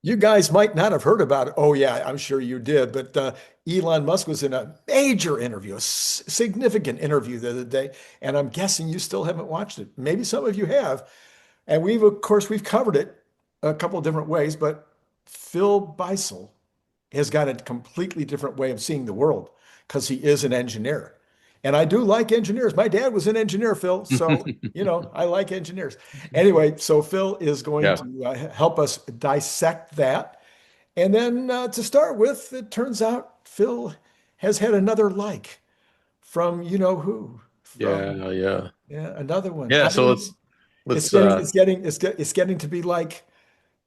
You guys might not have heard about it. Oh, yeah, I'm sure you did. But Elon Musk was in a major interview, a significant interview the other day. And I'm guessing you still haven't watched it. Maybe some of you have. And of course, we've covered it a couple of different ways. But Phil Besiel has got a completely different way of seeing the world because he is an engineer. And I do like engineers. My dad was an engineer, Phil. So, I like engineers. Anyway, so Phil is going Yeah. to help us dissect that. And then to start with, it turns out Phil has had another like from you know who, from Yeah, yeah. yeah, another one. Yeah, I so mean, let's it's getting to be like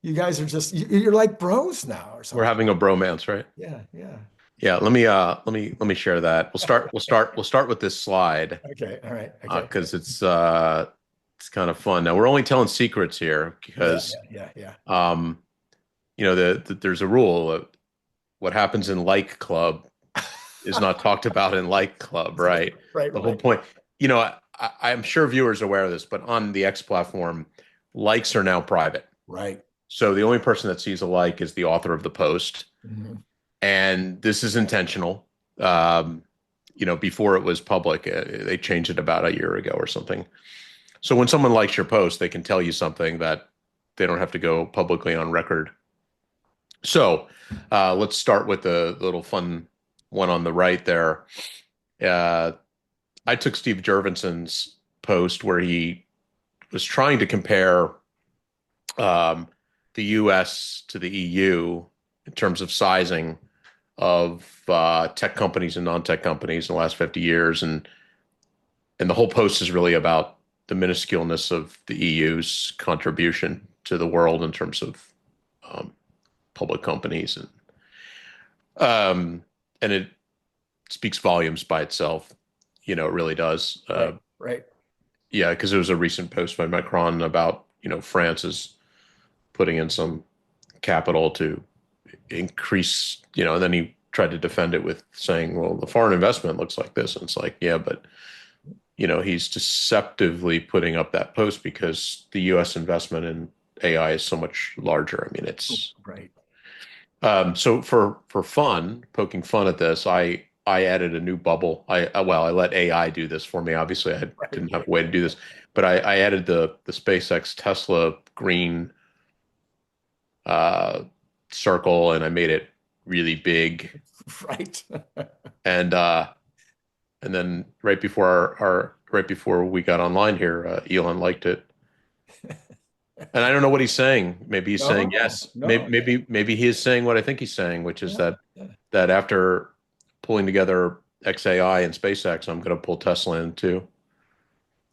you guys are just you're like bros now or we're something. having a bromance, right? Yeah, yeah. Yeah, let me share that. We'll start with this slide Okay, all right, okay. because it's kind of fun. Now we're only telling secrets here Yeah, because yeah, yeah, yeah. um there's a rule. What happens in like club is not talked about in like club, right? Right, The whole right, point, I'm sure viewers are aware of this, but on the X platform, likes are now private. right. So the only person that sees a like is the author of the post. Mhm. And this is intentional. Um, before it was public, they changed it about a year ago or something. So when someone likes your post, they can tell you something that they don't have to go publicly on record. So let's start with the little fun one on the right there. Uh, I took Steve Jurvenson's post where he was trying to compare um, the US to the EU in terms of sizing of tech companies and non-tech companies in the last 50 years. And the whole post is really about the minusculeness of the EU's contribution to the world in terms of um, public companies. Um, and it speaks volumes by itself. It really does. Right, right. Yeah, because there was a recent post by Macron about, France is putting in some capital to increase, and then he tried to defend it with saying, well, the foreign investment looks like this. And it's like, yeah, but, he's deceptively putting up that post because the US investment in AI is so much larger. I mean, it's Right. so for fun, poking fun at this, I added a new bubble. I let AI do this for me. Obviously, I Right, didn't have a way to do this, but I added the SpaceX Tesla green uh, circle, and I made it really big. right. And and then right before our right before we got online here, Elon liked it. And I don't know what he's saying. Maybe he's saying No, yes. Maybe no. maybe he is saying what I think he's saying, which is Yeah, yeah. that after pulling together XAI and SpaceX, I'm going to pull Tesla in too.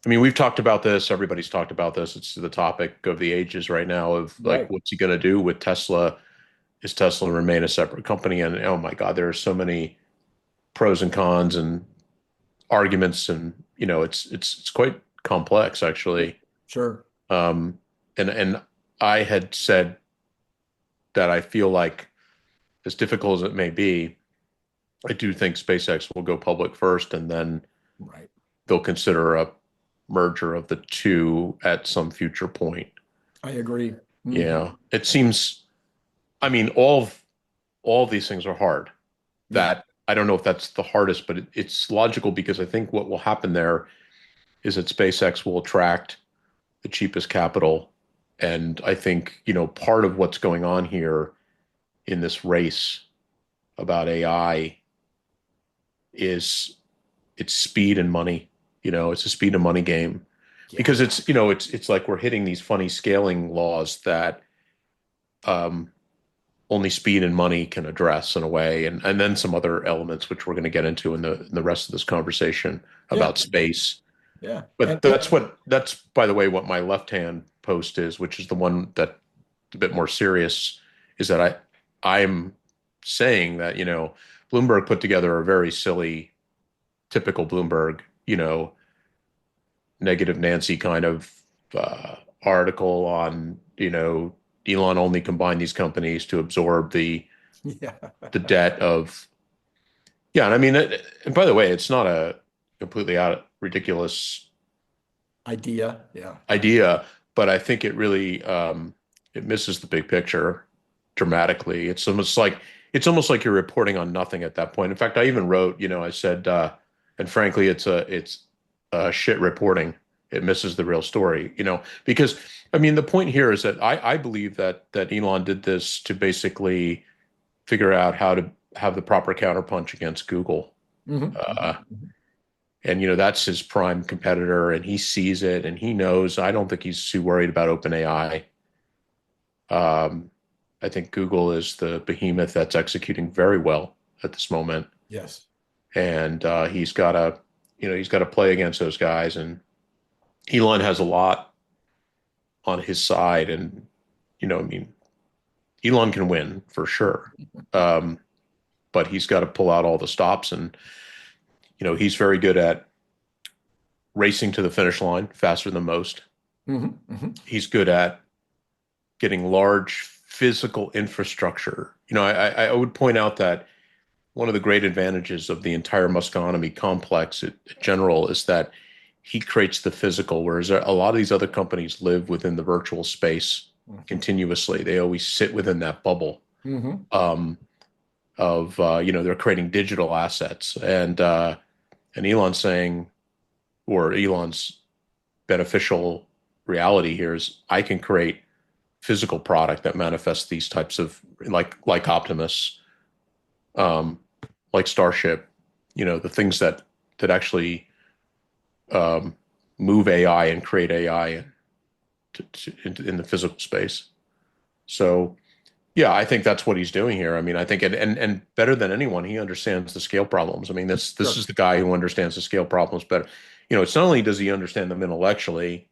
I mean, we've talked about this. Everybody's talked about this. It's the topic of the ages right now of like, Right. what's he going to do with Tesla? Is Tesla remain a separate company? And oh my God, there are so many pros and cons and arguments, and it's quite complex actually. Sure. Um, and I had said that I feel like, as difficult as it may be, I do think SpaceX will go public first, and then Right. they'll consider a merger of the two at some future point. I agree. Mhm. Yeah, it seems. I mean, all of these things are hard. Yeah. That I don't know if that's the hardest, but it's logical because I think what will happen there is that SpaceX will attract the cheapest capital, and I think part of what's going on here in this race about AI is it's speed and money. It's a speed and money game Yeah. because it's like we're hitting these funny scaling laws that um, only speed and money can address in a way, and then some other elements which we're going to get into in the rest of this conversation Yeah. about space. Yeah. But that's by the way what my left hand post is, which is the one that a bit more serious, is that I'm saying that Bloomberg put together a very silly, typical Bloomberg, negative Nancy kind of article on Elon only combined these companies to absorb Yeah. the debt of yeah. And I mean, and by the way, it's not a completely out ridiculous Idea. Yeah. idea, but I think it really it misses the big picture. dramatically. It's almost like you're reporting on nothing at that point. In fact, I even wrote, I said, and frankly, it's shit reporting. It misses the real story, because I mean, the point here is that I believe that Elon did this to basically figure out how to have the proper counterpunch against Google. Hmm. Uh, and that's his prime competitor, and he sees it, and he knows. I don't think he's too worried about OpenAI. Um, I think Google is the behemoth that's executing very well at this moment, Yes. and he's got to play against those guys. And Elon has a lot on his side, and I mean, Elon can win for sure, um, but he's got to pull out all the stops, and he's very good at racing to the finish line faster than most. Hmm. Hmm. He's good at getting large physical infrastructure. I would point out that one of the great advantages of the entire Muskonomy complex in general is that he creates the physical, whereas a lot of these other companies live within the virtual space continuously. They always sit within that bubble Hmm. um, of they're creating digital assets, and Elon's saying, or Elon's beneficial reality here is I can create physical product that manifests these types of like Optimus, um, like Starship, the things that actually um, move AI and create AI in the physical space. So yeah, I think that's what he's doing here. I mean, I think and better than anyone, he understands the scale problems. I mean, this Sure. is the guy who understands the scale problems better. It's not only does he understand them intellectually,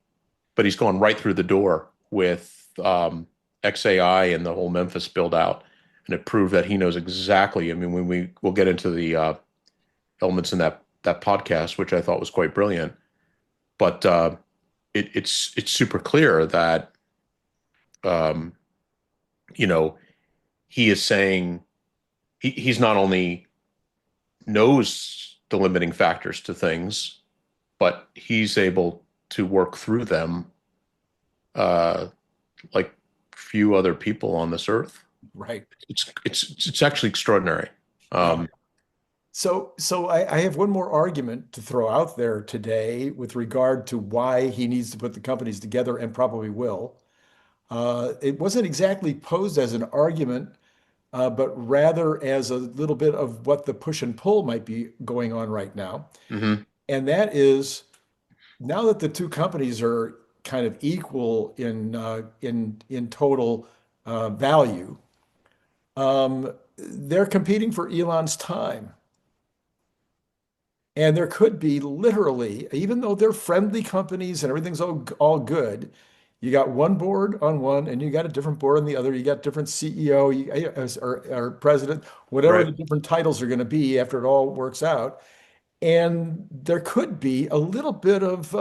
but he's gone right through the door with XAI and the whole Memphis build out, and it proved that he knows exactly. I mean, when we'll get into the elements in that podcast, which I thought was quite brilliant, but it's super clear that um, you know he is saying he's not only knows the limiting factors to things, but he's able to work through them uh, like few other people on this earth. Right. It's actually extraordinary. Yeah. Um, So I have one more argument to throw out there today with regard to why he needs to put the companies together and probably will. It wasn't exactly posed as an argument, but rather as a little bit of what the push and pull might be going on right now. mhm. And that is now that the two companies are kind of equal in total value, they're competing for Elon's time. And there could be literally, even though they're friendly companies and everything's all good, you got one board on one and you got a different board on the other. You got different CEO or president, whatever Right. the different titles are going to be after it all works out. And there could be a little bit of,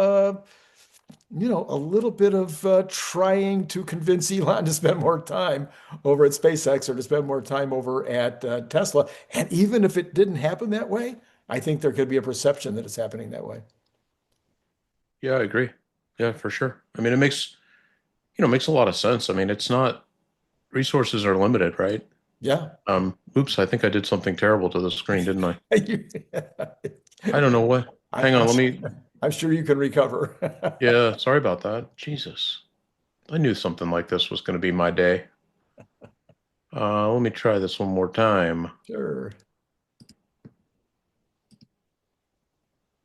trying to convince Elon to spend more time over at SpaceX or to spend more time over at Tesla. And even if it didn't happen that way, I think there could be a perception that it's happening that way. Yeah, I agree. Yeah, for sure. I mean, it makes a lot of sense. I mean, it's not resources are limited, right? Yeah. Oops, I think I did something terrible to the screen, didn't I? I'm, I don't know what. Hang on, I'm, let me. I'm sure you can recover. Yeah, sorry about that. Jesus. I knew something like this was going to be my day. Let me try this one more time. Sure.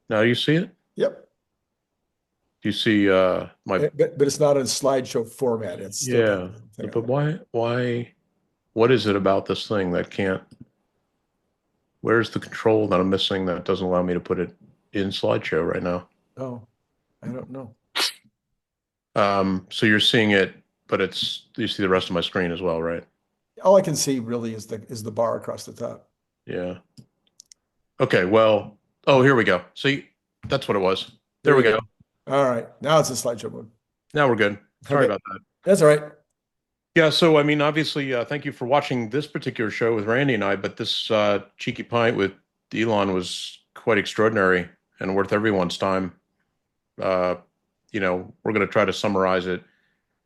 Now, you see it? Yep. Do you see my But it's not in slideshow format. It's still got yeah, the thing on but there. why what is it about this thing that can't where's the control that I'm missing that doesn't allow me to put it in slideshow right now? Oh, I don't know. So you're seeing it, but you see the rest of my screen as well, right? All I can see really is the bar across the top. Yeah. Okay, well, oh, here we go. See, that's what it was. There There we you go. go. All right. Now it's in slideshow mode. Now we're good. Sorry Okay. about that. That's all right. Yeah, so I mean, obviously, thank you for watching this particular show with Randy and I, but this cheeky pint with Elon was quite extraordinary and worth everyone's time. Uh, we're going to try to summarize it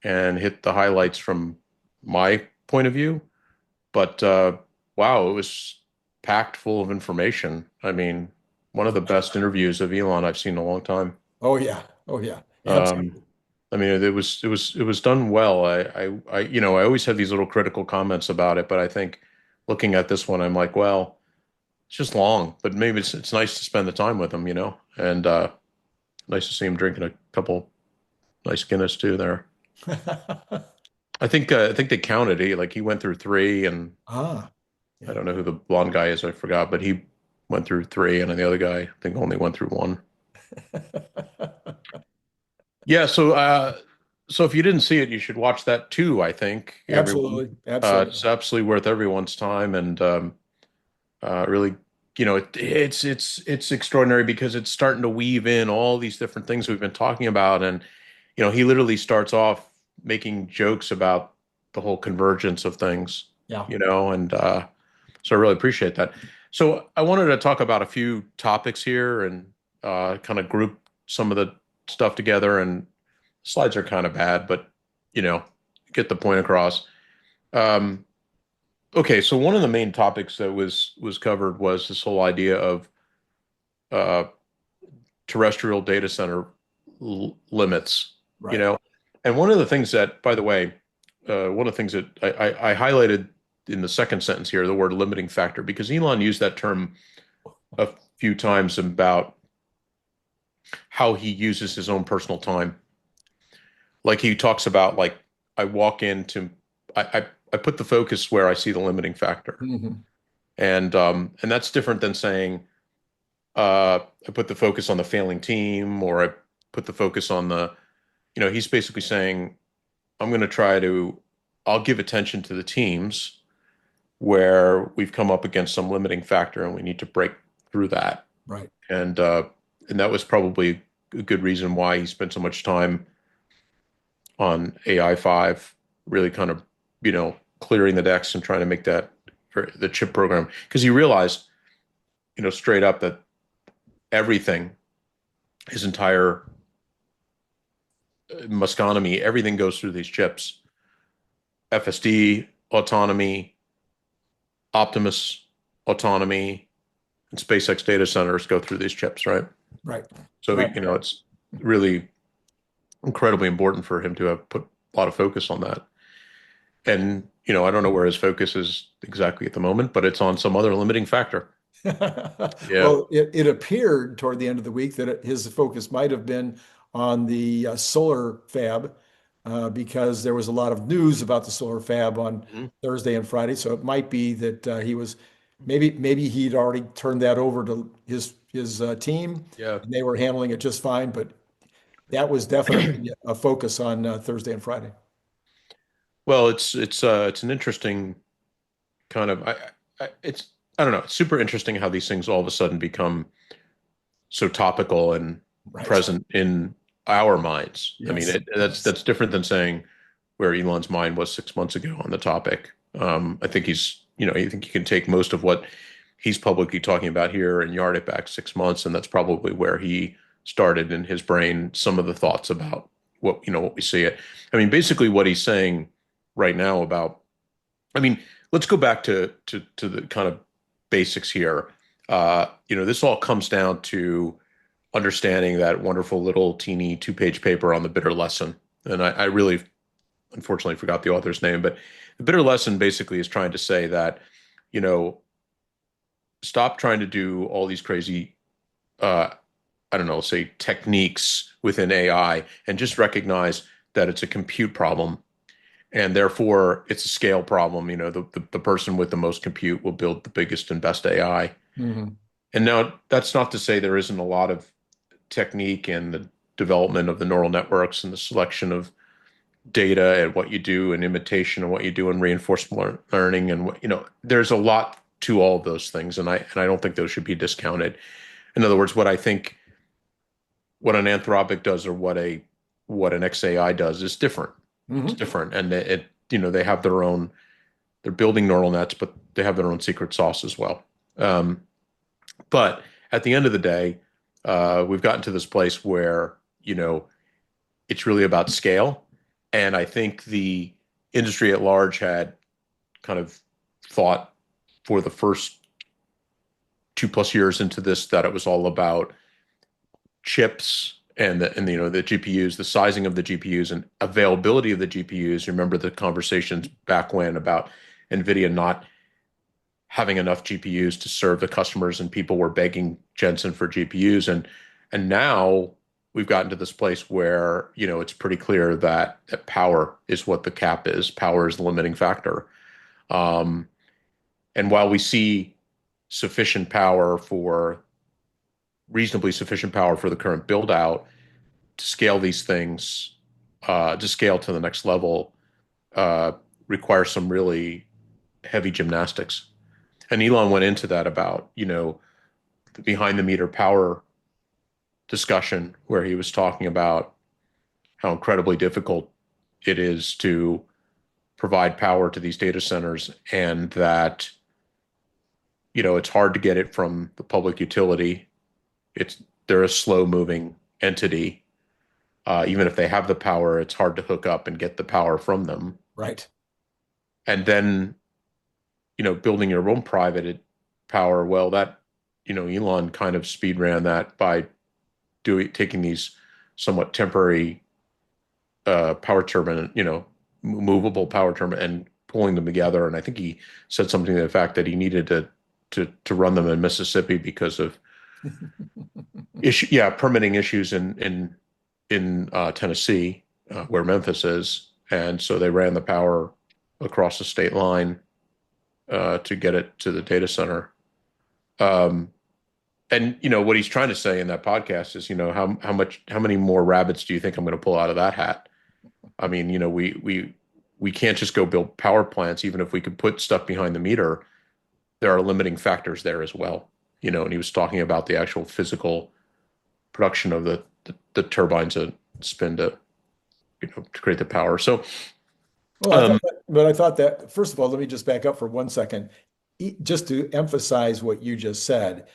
and hit the highlights from my point of view. But wow, it was packed full of information. I mean, one of the best interviews of Elon I've seen in a long time. Oh yeah. Oh yeah. Um, Absolutely. I mean, it was done well. I always have these little critical comments about it, but I think looking at this one, I'm like, well, it's just long, but maybe it's nice to spend the time with him, and nice to see him drinking a couple nice Guinness too there. I think they counted. He went through three, and Ah, I yeah. don't know who the blonde guy is. I forgot, but he went through three, and then the other guy I think only went through one. Yeah, so if you didn't see it, you should watch that too, I think, everyone. Absolutely. Absolutely. It's absolutely worth everyone's time, and really, it's extraordinary because it's starting to weave in all these different things we've been talking about, and he literally starts off making jokes about the whole convergence of things, Yeah. and so I really appreciate that. So I wanted to talk about a few topics here and kind of group some of the stuff together. And slides are kind of bad, but you know, get the point across. Um, okay, so one of the main topics that was covered was this whole idea of uh, terrestrial data center limits. You Right. know, and one of the things that, by the way, one of the things that I highlighted in the second sentence here, the word limiting factor, because Elon used that term a few times about how he uses his own personal time. Like he talks about, like, I walk into, I put the focus where I see the limiting factor, Hmm. and that's different than saying I put the focus on the failing team, or I put the focus on the, he's basically saying I'm going to try to, I'll give attention to the teams where we've come up against some limiting factor and we need to break through that. Right. And that was probably a good reason why he spent so much time on AI 5, really kind of, clearing the decks and trying to make that for the chip program. Because he realized, straight up that everything, his entire Muskonomy, everything goes through these chips. FSD, autonomy, Optimus, autonomy, and SpaceX data centers go through these chips, right? Right. So, Right. it's really incredibly important for him to have put a lot of focus on that. And, I don't know where his focus is exactly at the moment, but it's on some other limiting factor. Yeah. Well, it appeared toward the end of the week that his focus might have been on the solar fab because there was a lot of news about the solar fab on Mhm. Thursday and Friday. So it might be that he was maybe he'd already turned that over to his team Yeah. and they were handling it just fine. But that was definitely a focus on Thursday and Friday. Well, it's an interesting kind of I don't know. It's super interesting how these things all of a sudden become so topical and Right. present in our minds. I mean, Yes. Yes. that's different than saying where Elon's mind was 6 months ago on the topic. I think I think you can take most of what he's publicly talking about here and yard it back 6 months, and that's probably where he started in his brain some of the thoughts about what we see it. I mean, basically what he's saying right now about, I mean, let's go back to the kind of basics here. This all comes down to understanding that wonderful little teeny 2-page paper on the bitter lesson. And I really, unfortunately, forgot the author's name, but the bitter lesson basically is trying to say that, you know, stop trying to do all these crazy, uh, I don't know, say techniques within AI, and just recognize that it's a compute problem, and therefore it's a scale problem. The person with the most compute will build the biggest and best AI. Mhm. And now that's not to say there isn't a lot of technique in the development of the neural networks and the selection of data and what you do in imitation and what you do in reinforcement learning, and there's a lot to all of those things, and I don't think those should be discounted. In other words, what an Anthropic does, or what an XAI does, is different. It's Mhm. different, and they have their own. They're building neural nets, but they have their own secret sauce as well. Um, but at the end of the day, we've gotten to this place where it's really about scale, and I think the industry at large had kind of thought for the first 2+ years into this that it was all about chips and the GPUs, the sizing of the GPUs and availability of the GPUs. You remember the conversations back when about NVIDIA not having enough GPUs to serve the customers, and people were begging Jensen for GPUs. And now we've gotten to this place where, it's pretty clear that power is what the cap is. Power is the limiting factor. And while we see reasonably sufficient power for the current build out to scale these things, to scale to the next level, requires some really heavy gymnastics. And Elon went into that about, the behind the meter power discussion, where he was talking about how incredibly difficult it is to provide power to these data centers, and that, it's hard to get it from the public utility. They're a slow moving entity. Even if they have the power, it's hard to hook up and get the power from them. Right. And then, building your own private power, well, that, Elon kind of speed ran that by taking these somewhat temporary power turbine, movable power turbine, and pulling them together. And I think he said something to the fact that he needed to run them in Mississippi because of permitting issues in Tennessee, where Memphis is. And so they ran the power across the state line to get it to the data center. And what he's trying to say in that podcast is, how many more rabbits do you think I'm going to pull out of that hat? I mean, we can't just go build power plants. Even if we could put stuff behind the meter, there are limiting factors there as well. And he was talking about the actual physical production of the turbines that spin to create the power. So, Well, I thought that, first of all, let me just back up for 1 second, just to emphasize what you just said.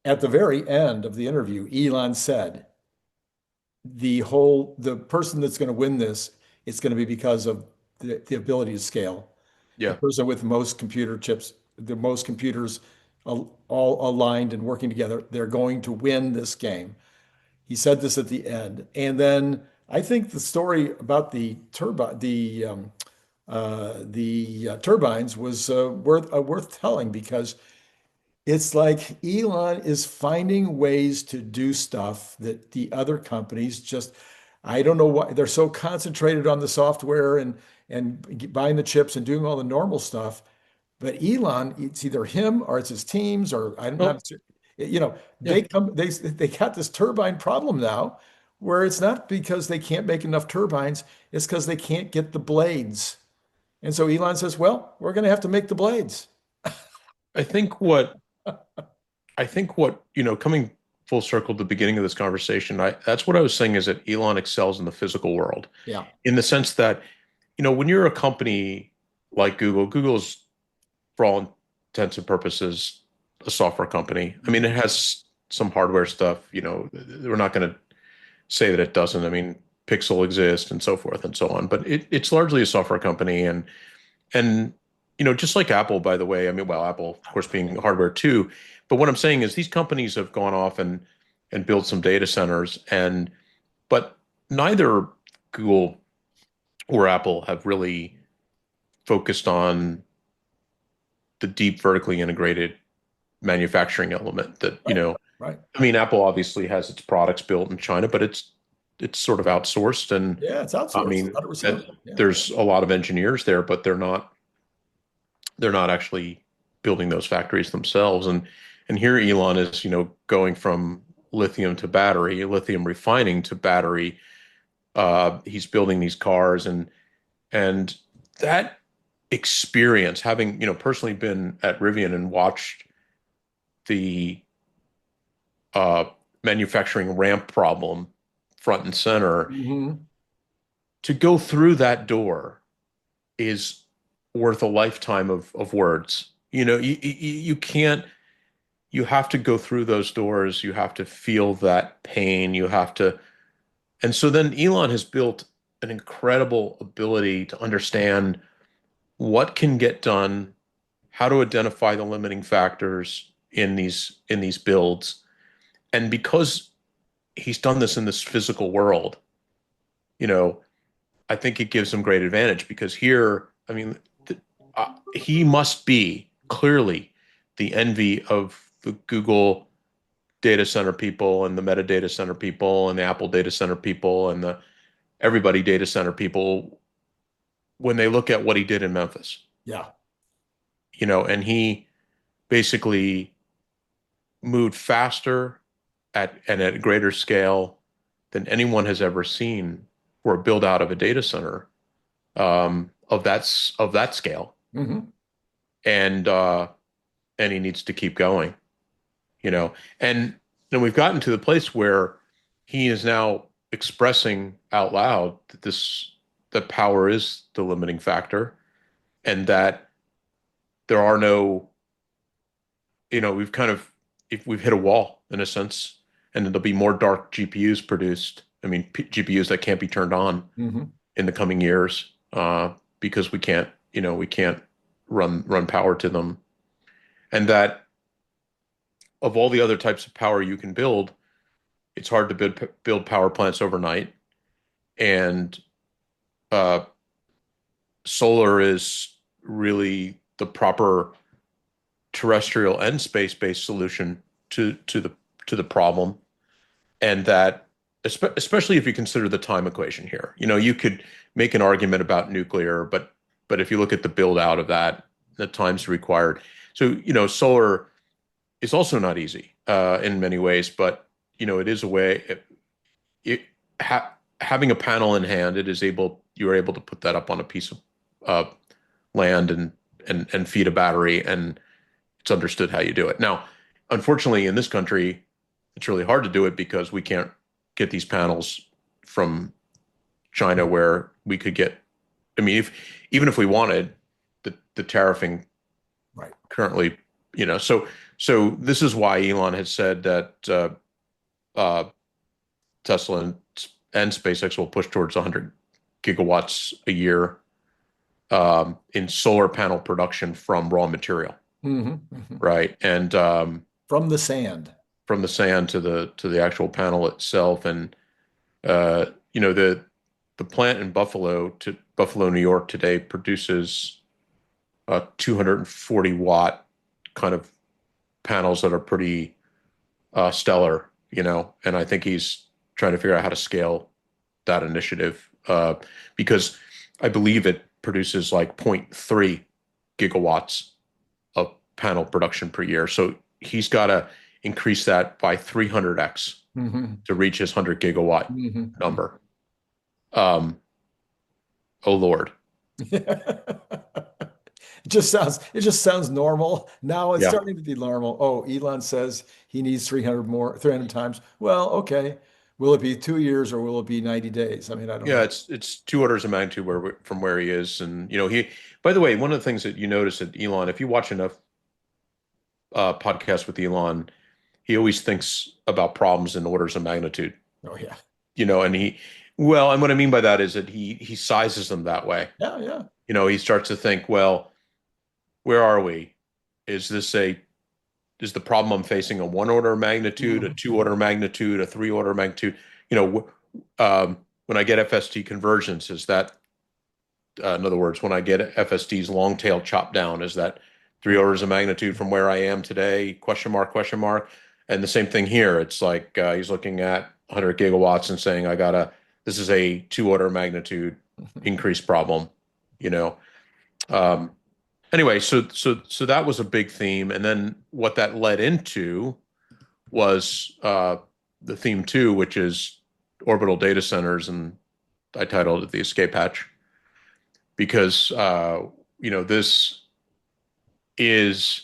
At the very end of the interview, Elon said, the person that's going to win this, it's going to be because of the ability to scale. The yeah, person with the most computer chips, the most computers all aligned and working together, they're going to win this game. He said this at the end. And then I think the story about the turbines was worth telling, because it's like Elon is finding ways to do stuff that the other companies just, I don't know why they're so concentrated on the software and buying the chips and doing all the normal stuff. But Elon, it's either him or it's his teams, or I'm well, not, you know, yeah. they got this turbine problem now, where it's not because they can't make enough turbines, it's because they can't get the blades. And so Elon says, well, we're going to have to make the blades. I think what, coming full circle to the beginning of this conversation, that's what I was saying, is that Elon excels in the physical world, Yeah. in the sense that, when you're a company like Google's, for all intents and purposes, a software company. I mean, it has some hardware stuff, we're not going to say that it doesn't. I mean, Pixel exists and so forth and so on, but it's largely a software company. And just like Apple, by the way. I mean, well, Apple, of course, being hardware too. But what I'm saying is these companies have gone off and built some data centers, but neither Google or Apple have really focused on the deep vertically integrated manufacturing element that, Right. Right. I mean, Apple obviously has its products built in China, but it's sort of outsourced. And Yeah, it's I outsourced, mean, 100%. Yeah. there's a lot of engineers there, but they're not actually building those factories themselves. And here Elon is, going from lithium to battery, lithium refining to battery. He's building these cars, and that experience, having, personally been at Rivian and watched the manufacturing ramp problem front and center, Hmm. to go through that door is worth a lifetime of words. You can't, you have to go through those doors. You have to feel that pain. And so then Elon has built an incredible ability to understand what can get done, how to identify the limiting factors in these builds. And because he's done this in this physical world, you know, I think it gives him great advantage because here, I mean, he must be clearly the envy of the Google data center people and the Meta data center people and the Apple data center people and the everybody data center people when they look at what he did in Memphis. Yeah. And he basically moved faster and at a greater scale than anyone has ever seen for a build out of a data center of that scale. Mm-hmm. And he needs to keep going, and then we've gotten to the place where he is now expressing out loud that power is the limiting factor, and that there are no, we've hit a wall in a sense, and there'll be more dark GPUs produced. I mean, GPUs that can't be turned on Mm-hmm. in the coming years because we can't run power to them, and that of all the other types of power you can build, it's hard to build power plants overnight, and solar is really the proper terrestrial and space-based solution to the problem, and that especially if you consider the time equation here, you could make an argument about nuclear, but if you look at the build out of that, the times required. So solar is also not easy in many ways, but it is a way. Having a panel in hand, you're able to put that up on a piece of land and feed a battery, and it's understood how you do it. Now, unfortunately, in this country, it's really hard to do it because we can't get these panels from China, where we could get. I mean, even if we wanted, the tariffing Right. currently, so this is why Elon has said that Tesla and SpaceX will push towards 100 gigawatts a year in solar panel production from raw material, Mm-hmm. Mm-hmm. right? And From the sand. from the sand to the actual panel itself, and the plant in Buffalo, New York today produces 240 watt kind of panels that are pretty stellar, and I think he's trying to figure out how to scale that initiative because I believe it produces like 0.3 gigawatts of panel production per year. So he's got to increase that by 300x Mm-hmm. to reach his 100 gigawatt Mm-hmm. number. Oh Lord. It just sounds normal. Now it's Yeah. starting to be normal. Oh, Elon says he needs 300 times. Well, okay. Will it be 2 years or will it be 90 days? I mean, I don't Yeah, know. it's two orders of magnitude from where he is, and By the way, one of the things that you notice at Elon, if you watch enough podcasts with Elon, he always thinks about problems in orders of magnitude. Oh, yeah. And what I mean by that is that he sizes them that way. Yeah, yeah. He starts to think, well, where are we? Is the problem I'm facing a 1 order of magnitude, a 2 order of magnitude, a 3 order of magnitude? When I get FSD convergence, is that, in other words, when I get FSD's long tail chopped down, is that 3 orders of magnitude from where I am today? Question mark, question mark. And the same thing here. It's like he's looking at 100 gigawatts and saying, this is a 2 order of magnitude increase problem, Anyway, so that was a big theme, and then what that led into was the theme 2, which is orbital data centers, and I titled it the escape hatch because this is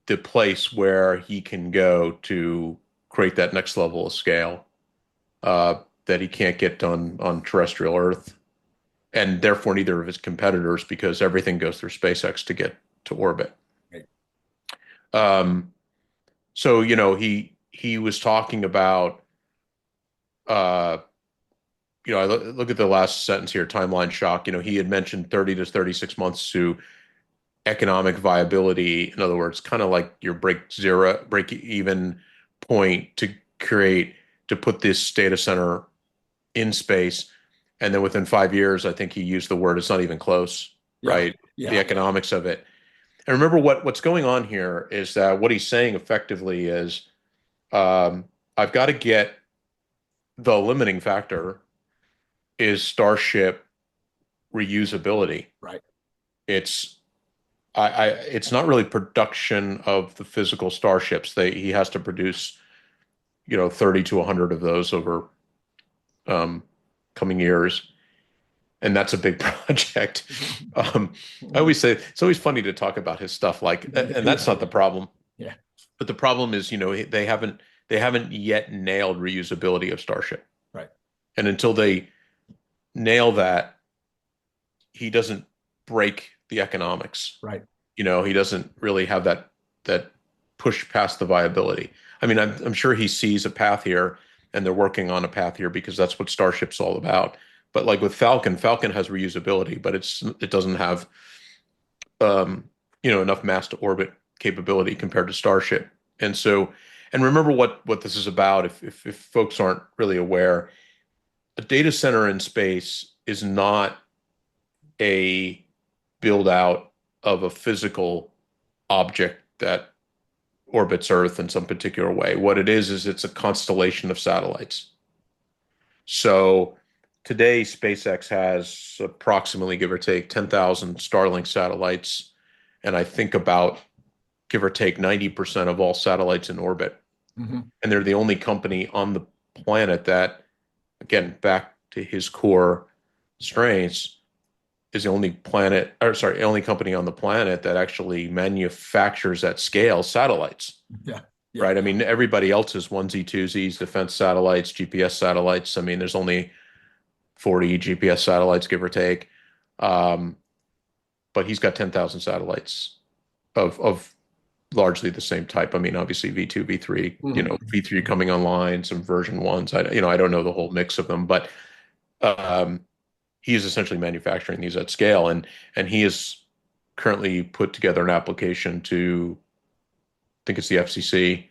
the place where he can go to create that next level of scale that he can't get done on terrestrial Earth, and therefore neither of his competitors, because everything goes through SpaceX to get to orbit. Right. So he was talking about I look at the last sentence here, timeline shock. He had mentioned 30 to 36 months to economic viability. In other words, kind of like your break even point to create, to put this data center in space. And then within 5 years, I think he used the word, it's not even close, Yeah. right? The Yeah. economics of it. And remember what's going on here is that what he's saying effectively is, um, I've got to get the limiting factor is Starship reusability. Right. It's it's not really production of the physical starships. He has to produce, 30 to 100 of those over um, coming years, and that's a big project. I always say it's always funny to talk about his stuff, like, and that's not the problem. Yeah. But the problem is, they haven't yet nailed reusability of Starship, Right. and until they nail that, he doesn't break the economics. Right. He doesn't really have that push past the viability. I mean, I'm sure he sees a path here, and they're working on a path here because that's what Starship's all about. But like with Falcon has reusability, but it doesn't have enough mass to orbit capability compared to Starship. And so, and remember what this is about. If folks aren't really aware, a data center in space is not a build out of a physical object that orbits Earth in some particular way. What it is it's a constellation of satellites. So today, SpaceX has approximately, give or take, 10,000 Starlink satellites. And I think about, give or take, 90% of all satellites in orbit. Mm-hmm. And they're the only company on the planet that, again, back to his core strengths, is the only company on the planet that actually manufactures at scale satellites, Yeah. Yeah. right? I mean, everybody else is onesie, twosies, defense satellites, GPS satellites. I mean, there's only 40 GPS satellites, give or take. Um, but he's got 10,000 satellites of largely the same type. I mean, obviously V2, V3, Mm-hmm. V3 coming online, some version ones. I don't know the whole mix of them, but um, he is essentially manufacturing these at scale, and he has currently put together an application to, I think it's the FCC,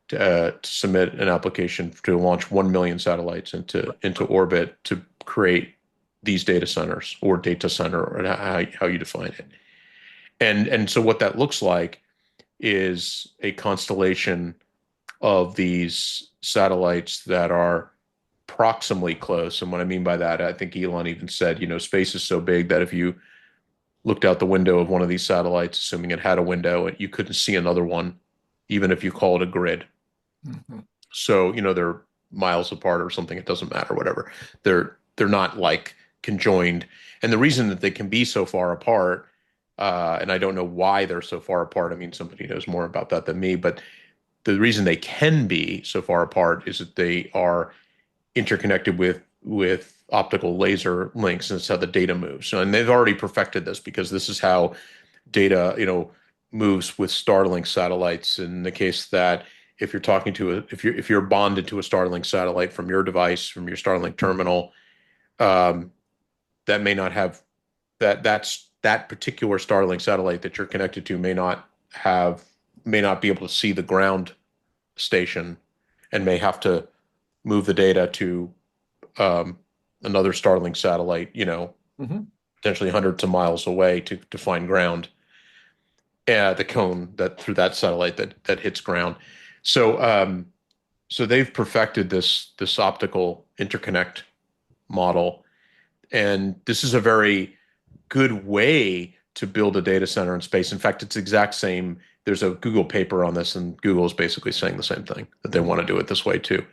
to submit an application to launch 1 million satellites into orbit to create these data centers, or data center, or how you define it. And so what that looks like is a constellation of these satellites that are proximally close. And what I mean by that, I think Elon even said, space is so big that if you looked out the window of one of these satellites, assuming it had a window, you couldn't see another one, even if you call it a grid. Mm-hmm. So, they're miles apart or something. It doesn't matter, whatever. They're not like conjoined. And the reason that they can be so far apart, and I don't know why they're so far apart. I mean, somebody knows more about that than me, but the reason they can be so far apart is that they are interconnected with optical laser links, and it's how the data moves. So, and they've already perfected this because this is how data, moves with Starlink satellites. In the case that if you're talking to if you're bonded to a Starlink satellite from your device, from your Starlink terminal, um, that may not have that particular Starlink satellite that you're connected to may not be able to see the ground station, and may have to move the data to another Starlink satellite, Mm-hmm. potentially hundreds of miles away to find ground, the cone that through that satellite that hits ground. So so they've perfected this optical interconnect model, and this is a very good way to build a data center in space. In fact, it's the exact same. There's a Google paper on this, and Google is basically saying the same thing, that they want to do it this way too.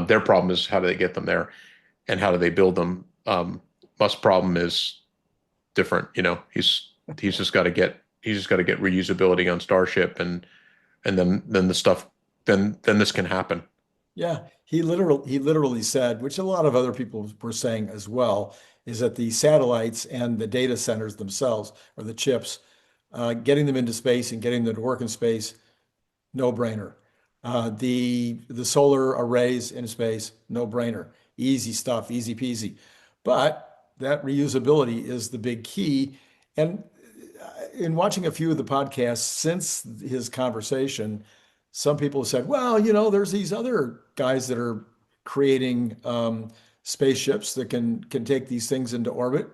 Their problem is, how do they get them there, and how do they build them? Musk's problem is different. He's just got to get reusability on Starship, and then the stuff then this can happen. Yeah, he literally said, which a lot of other people were saying as well, is that the satellites and the data centers themselves, or the chips, getting them into space and getting them to work in space, no brainer. The solar arrays in space, no brainer. Easy stuff, easy peasy. But that reusability is the big key. And in watching a few of the podcasts since his conversation, some people have said, well, there's these other guys that are creating spaceships that can take these things into orbit.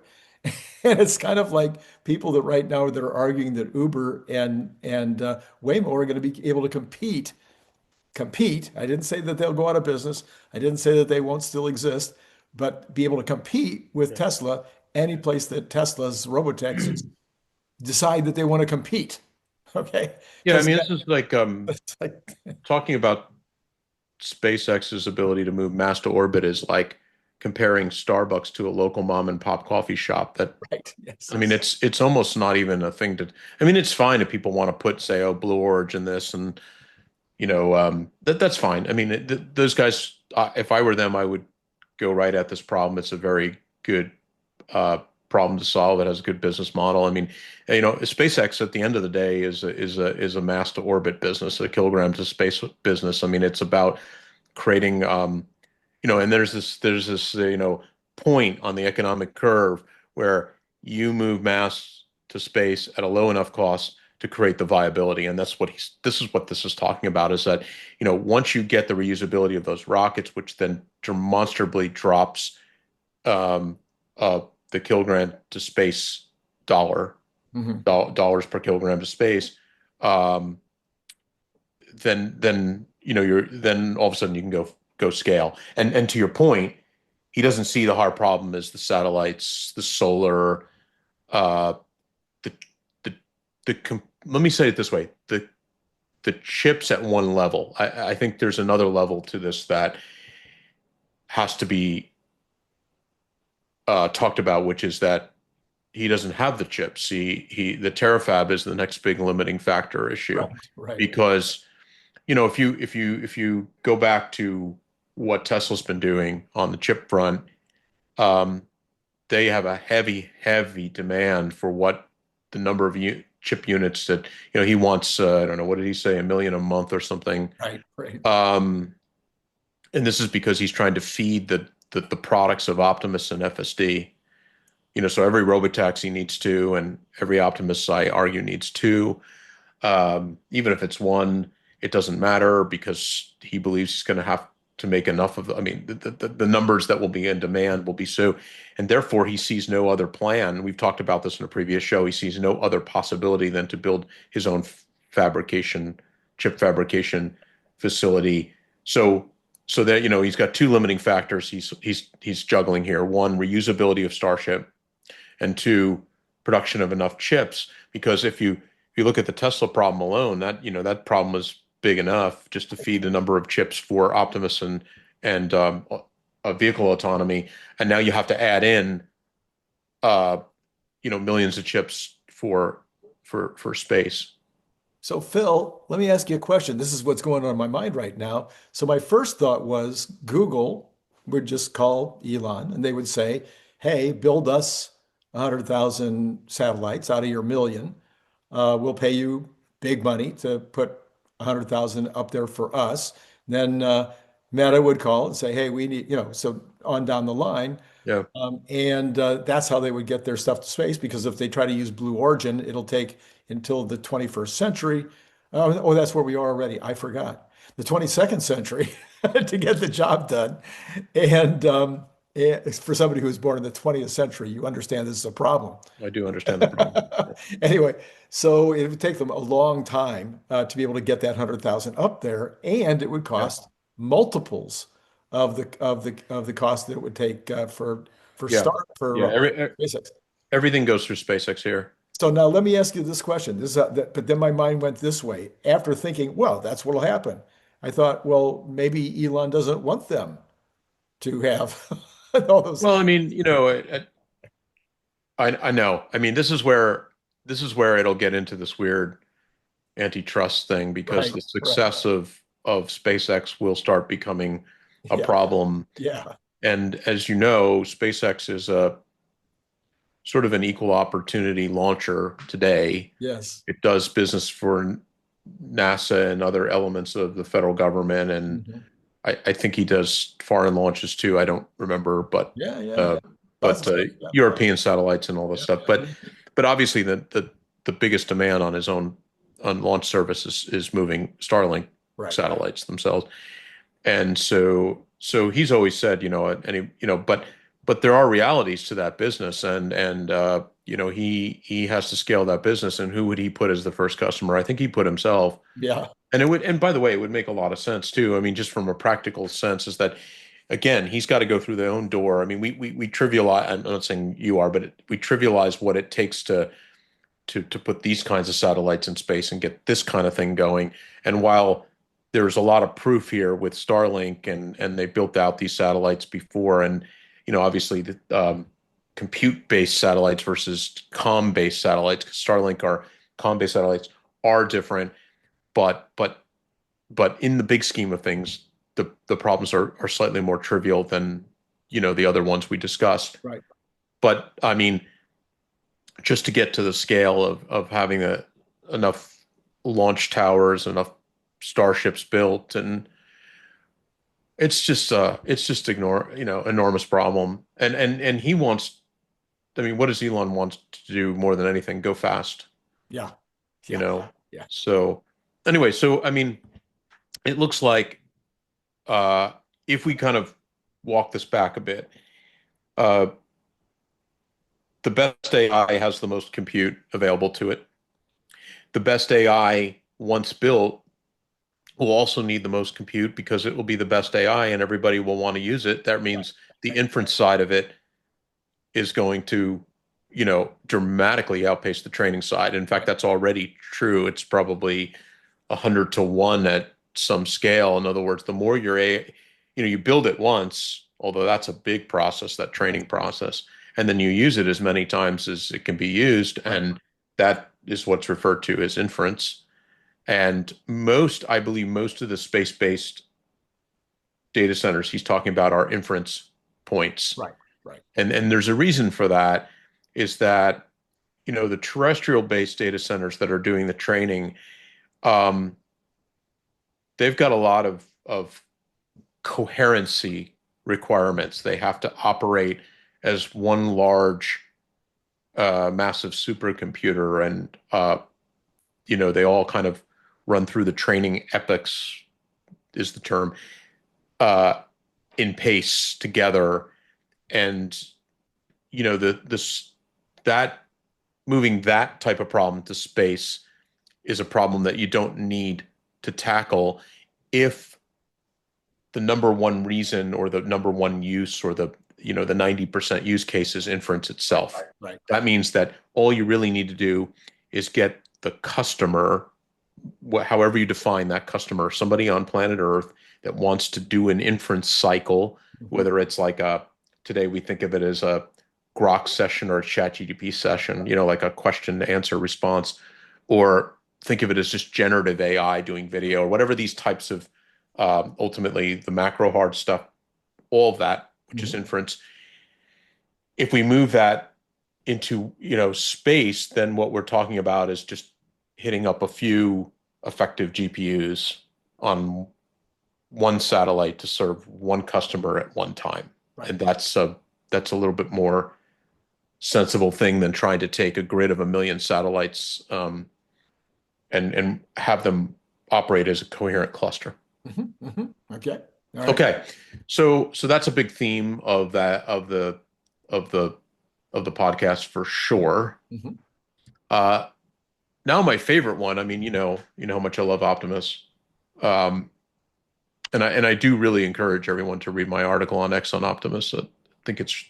And it's kind of like people that right now that are arguing that Uber and Waymo are going to be able to compete. I didn't say that they'll go out of business. I didn't say that they won't still exist, but be able to compete with Tesla any place that Tesla's robotaxis decide that they want to compete. Okay. Yeah, I Because mean, this is like it's like, talking about SpaceX's ability to move mass to orbit is like comparing Starbucks to a local mom and pop coffee shop. That right. Yes. I mean, it's almost not even a thing to. I mean, it's fine if people want to put, say, oh, Blue Origin this, and that's fine. I mean, those guys, if I were them, I would go right at this problem. It's a very good problem to solve. It has a good business model. I mean, SpaceX at the end of the day is a mass to orbit business, a kilogram to space business. I mean, it's about creating, and there's this point on the economic curve where you move mass to space at a low enough cost to create the viability. And this is what this is talking about, is that, once you get the reusability of those rockets, which then demonstrably drops the kilogram to space dollars per kilogram to space, then then all of a sudden you can go scale. And to your point, he doesn't see the hard problem as the satellites, the solar, the let me say it this way, the chips at one level. I think there's another level to this that has to be talked about, which is that he doesn't have the chips. The terafab is the next big limiting factor issue, right. because if you go back to what Tesla's been doing on the chip front, they have a heavy demand for what the number of chip units that he wants. I don't know, what did he say, 1 million a month or something? Right. And this is because he's trying to feed the products of Optimus and FSD. So every robotaxi needs two, and every Optimus, I argue, needs two. Even if it's one, it doesn't matter, because he believes he's going to have to make enough of. I mean, the numbers that will be in demand will be so, and therefore he sees no other plan. We've talked about this in a previous show. He sees no other possibility than to build his own chip fabrication facility. So that he's got two limiting factors he's juggling here. One, reusability of Starship, and two, production of enough chips. Because if you look at the Tesla problem alone, that problem was big enough just to feed the number of chips for Optimus and vehicle autonomy, and now you have to add in millions of chips for space. So, Phil, let me ask you a question. This is what's going on in my mind right now. So, my first thought was Google would just call Elon and they would say, hey, build us 100,000 satellites out of your million. We'll pay you big money to put 100,000 up there for us. Then Meta would call and say, hey, we need, so on down the line. Yeah. And that's how they would get their stuff to space, because if they try to use Blue Origin, it'll take until the 21st century. Oh, that's where we are already. I forgot. The 22nd century to get the job done. And for somebody who was born in the 20th century, you understand this is a problem. I do understand the problem. Anyway, so it would take them a long time to be able to get that 100,000 up there, and it would cost multiples of the cost that it would take for SpaceX. Everything goes through SpaceX here. So now let me ask you this question. But then my mind went this way. After thinking, well, that's what'll happen. I thought, well, maybe Elon doesn't want them to have all those. Well, I mean, I know. I mean, this is where it'll get into this weird antitrust thing, because the success of SpaceX will start becoming a problem. Yeah. And as you know, SpaceX is a sort of an equal opportunity launcher today. Yes. It does business for NASA and other elements of the federal government, and I think he does foreign launches too. I don't remember, but European satellites and all this stuff. But obviously the the biggest demand on his own on launch services is moving Starlink Right. satellites themselves. And so he's always said, and but there are realities to that business, and he has to scale that business. And who would he put as the first customer? I think he put himself. Yeah. And and by the way, it would make a lot of sense too. I mean, just from a practical sense, is that again, he's got to go through their own door. I mean, we trivialize. I'm not saying you are, but we trivialize what it takes to put these kinds of satellites in space and get this kind of thing going. And while there's a lot of proof here with Starlink, and they built out these satellites before, and obviously the compute-based satellites versus comm-based satellites, because Starlink are comm-based satellites are different, but in the big scheme of things, the problems are slightly more trivial than the other ones we discussed. Right. But I mean, just to get to the scale of having enough launch towers, enough starships built, and it's just enormous problem. And he wants, I mean, what does Elon want to do more than anything? Go fast, Yeah. you Yeah. know? Yeah. So anyway, so I mean, it looks like if we kind of walk this back a bit, uh, the best AI has the most compute available to it. The best AI, once built, will also need the most compute because it will be the best AI and everybody will want to use it. That means the inference side of it is going to, dramatically outpace the training side. In fact, that's already true. It's probably 100 to 1 at some scale. In other words, the more you build it once, although that's a big process, that training process, and then you use it as many times as it can be used, and that is what's referred to as inference. And I believe most of the space-based data centers he's talking about are inference points. Right. Right. And there's a reason for that, is that, the terrestrial-based data centers that are doing the training, they've got a lot of coherency requirements. They have to operate as one large, massive supercomputer, and they all kind of run through the training epochs, is the term, in pace together. And that moving that type of problem to space is a problem that you don't need to tackle if the number one reason, or the number one use, or the 90% use case is inference itself. Right. That means that all you really need to do is get the customer, however you define that customer, somebody on planet Earth that wants to do an inference cycle, whether it's like today we think of it as a Grok session or a ChatGPT session, like a question to answer response, or think of it as just generative AI doing video, or whatever these types of, ultimately the macro hard stuff, all of that, which is inference. If we move that into, space, then what we're talking about is just hitting up a few effective GPUs on one satellite to serve one customer at one time. Right. And that's a little bit more sensible thing than trying to take a grid of 1 million satellites, and have them operate as a coherent cluster. Okay. All right. Okay. So that's a big theme of the podcast for sure. Now my favorite one, I mean, you know how much I love Optimus. And I do really encourage everyone to read my article on X on Optimus. I think it's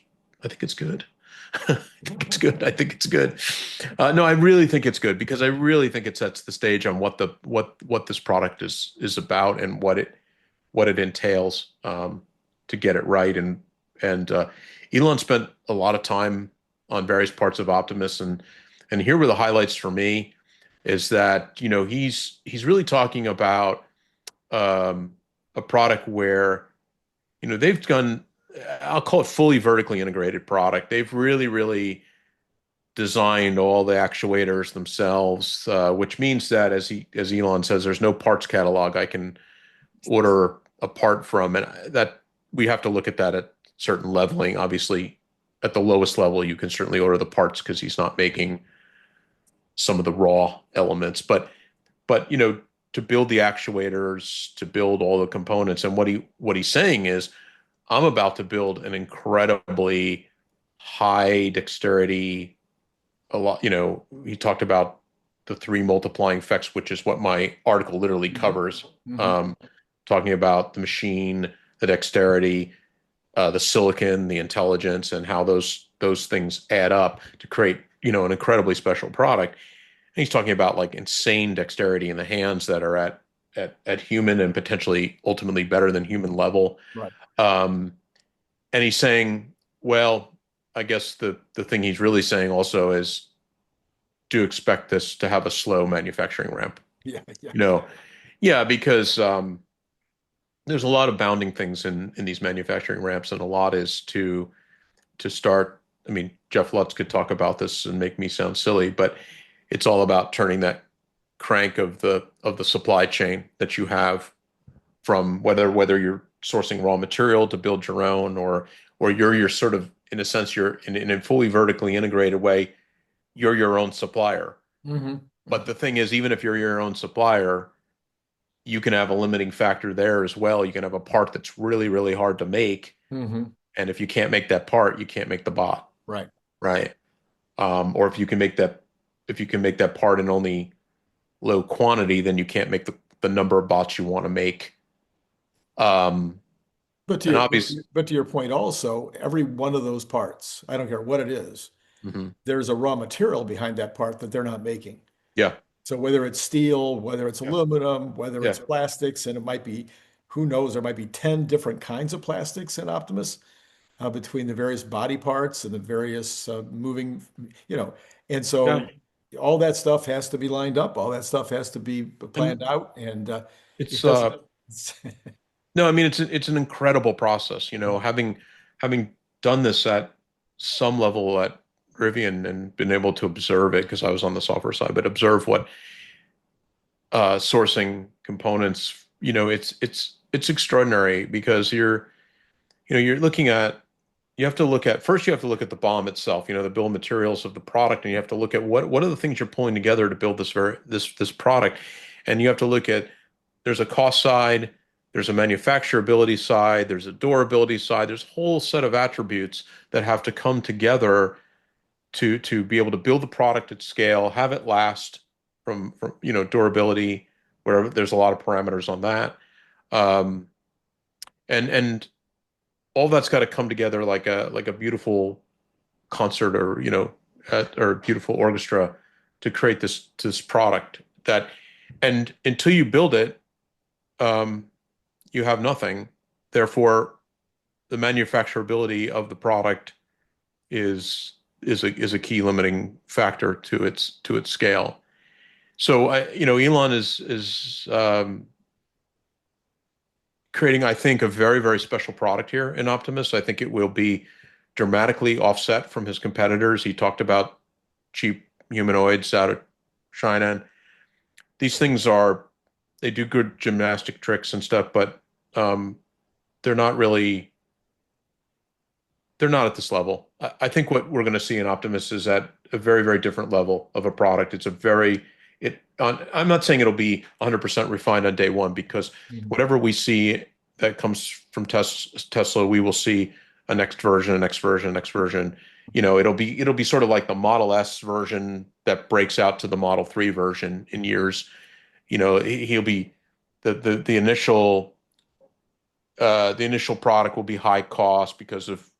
good. I think it's good. I think it's good. No, I really think it's good, because I really think it sets the stage on what this product is about, and what it entails, to get it right. And Elon spent a lot of time on various parts of Optimus, and here were the highlights for me, is that he's really talking about a product where they've done, I'll call it fully vertically integrated product. They've really designed all the actuators themselves, which means that, as Elon says, there's no parts catalog I can order a part from, and that we have to look at that at certain leveling. Obviously, at the lowest level, you can certainly order the parts because he's not making some of the raw elements, but to build the actuators, to build all the components. And what he's saying is, I'm about to build an incredibly high dexterity, a lot, he talked about the three multiplying effects, which is what my article literally covers. Talking about the machine, the dexterity, the silicon, the intelligence, and how those things add up to create, an incredibly special product. And he's talking about like insane dexterity in the hands that are at human and potentially ultimately better than human level. Right. And he's saying, well, I guess the thing he's really saying also is, do expect this to have a slow manufacturing ramp. Yeah. Yeah. Yeah, because there's a lot of bounding things in these manufacturing ramps, and a lot is to start. I mean, Jeff Lutz could talk about this and make me sound silly, but it's all about turning that crank of the supply chain that you have, from whether you're sourcing raw material to build your own, or you're sort of, in a sense, you're in a fully vertically integrated way, you're your own supplier. But the thing is, even if you're your own supplier, you can have a limiting factor there as well. You can have a part that's really, really hard to make. And if you can't make that part, you can't make the bot. Right. Right. Or if you can make that part in only low quantity, then you can't make the number of bots you want to make. But to your point also, every one of those parts, I don't care what it is, there's a raw material behind that part that they're not making. Yeah. So whether it's steel, whether it's aluminum, whether it's Yeah. plastics, and it might be, who knows, there might be 10 different kinds of plastics in Optimus, between the various body parts and the various moving, and so Yeah. all that stuff has to be lined up. All that stuff has to be planned And out, and it it's doesn't. no, I mean, it's an incredible process, having done this at some level at Rivian and been able to observe it, because I was on the software side, but observe what sourcing components, it's extraordinary, because you're looking at, you have to look at, first you have to look at the BOM itself, the bill of materials of the product, and you have to look at what are the things you're pulling together to build this product. And you have to look at, there's a cost side, there's a manufacturability side, there's a durability side, there's a whole set of attributes that have to come together to be able to build the product at scale, have it last from durability, where there's a lot of parameters on that. And all that's got to come together like a beautiful concert, or or a beautiful orchestra, to create this product that, and until you build it, you have nothing. Therefore, the manufacturability of the product is a key limiting factor to its scale. So Elon is creating, I think, a very, very special product here in Optimus. I think it will be dramatically offset from his competitors. He talked about cheap humanoids out of China. And these things they do good gymnastic tricks and stuff, but they're not at this level. I think what we're going to see in Optimus is at a very, very different level of a product. I'm not saying it'll be 100% refined on day one, because whatever we see that comes from Tesla, we will see a next version, a next version, a next version. It'll be sort of like the Model S version that breaks out to the Model 3 version in years. He'll be the initial product will be high cost because of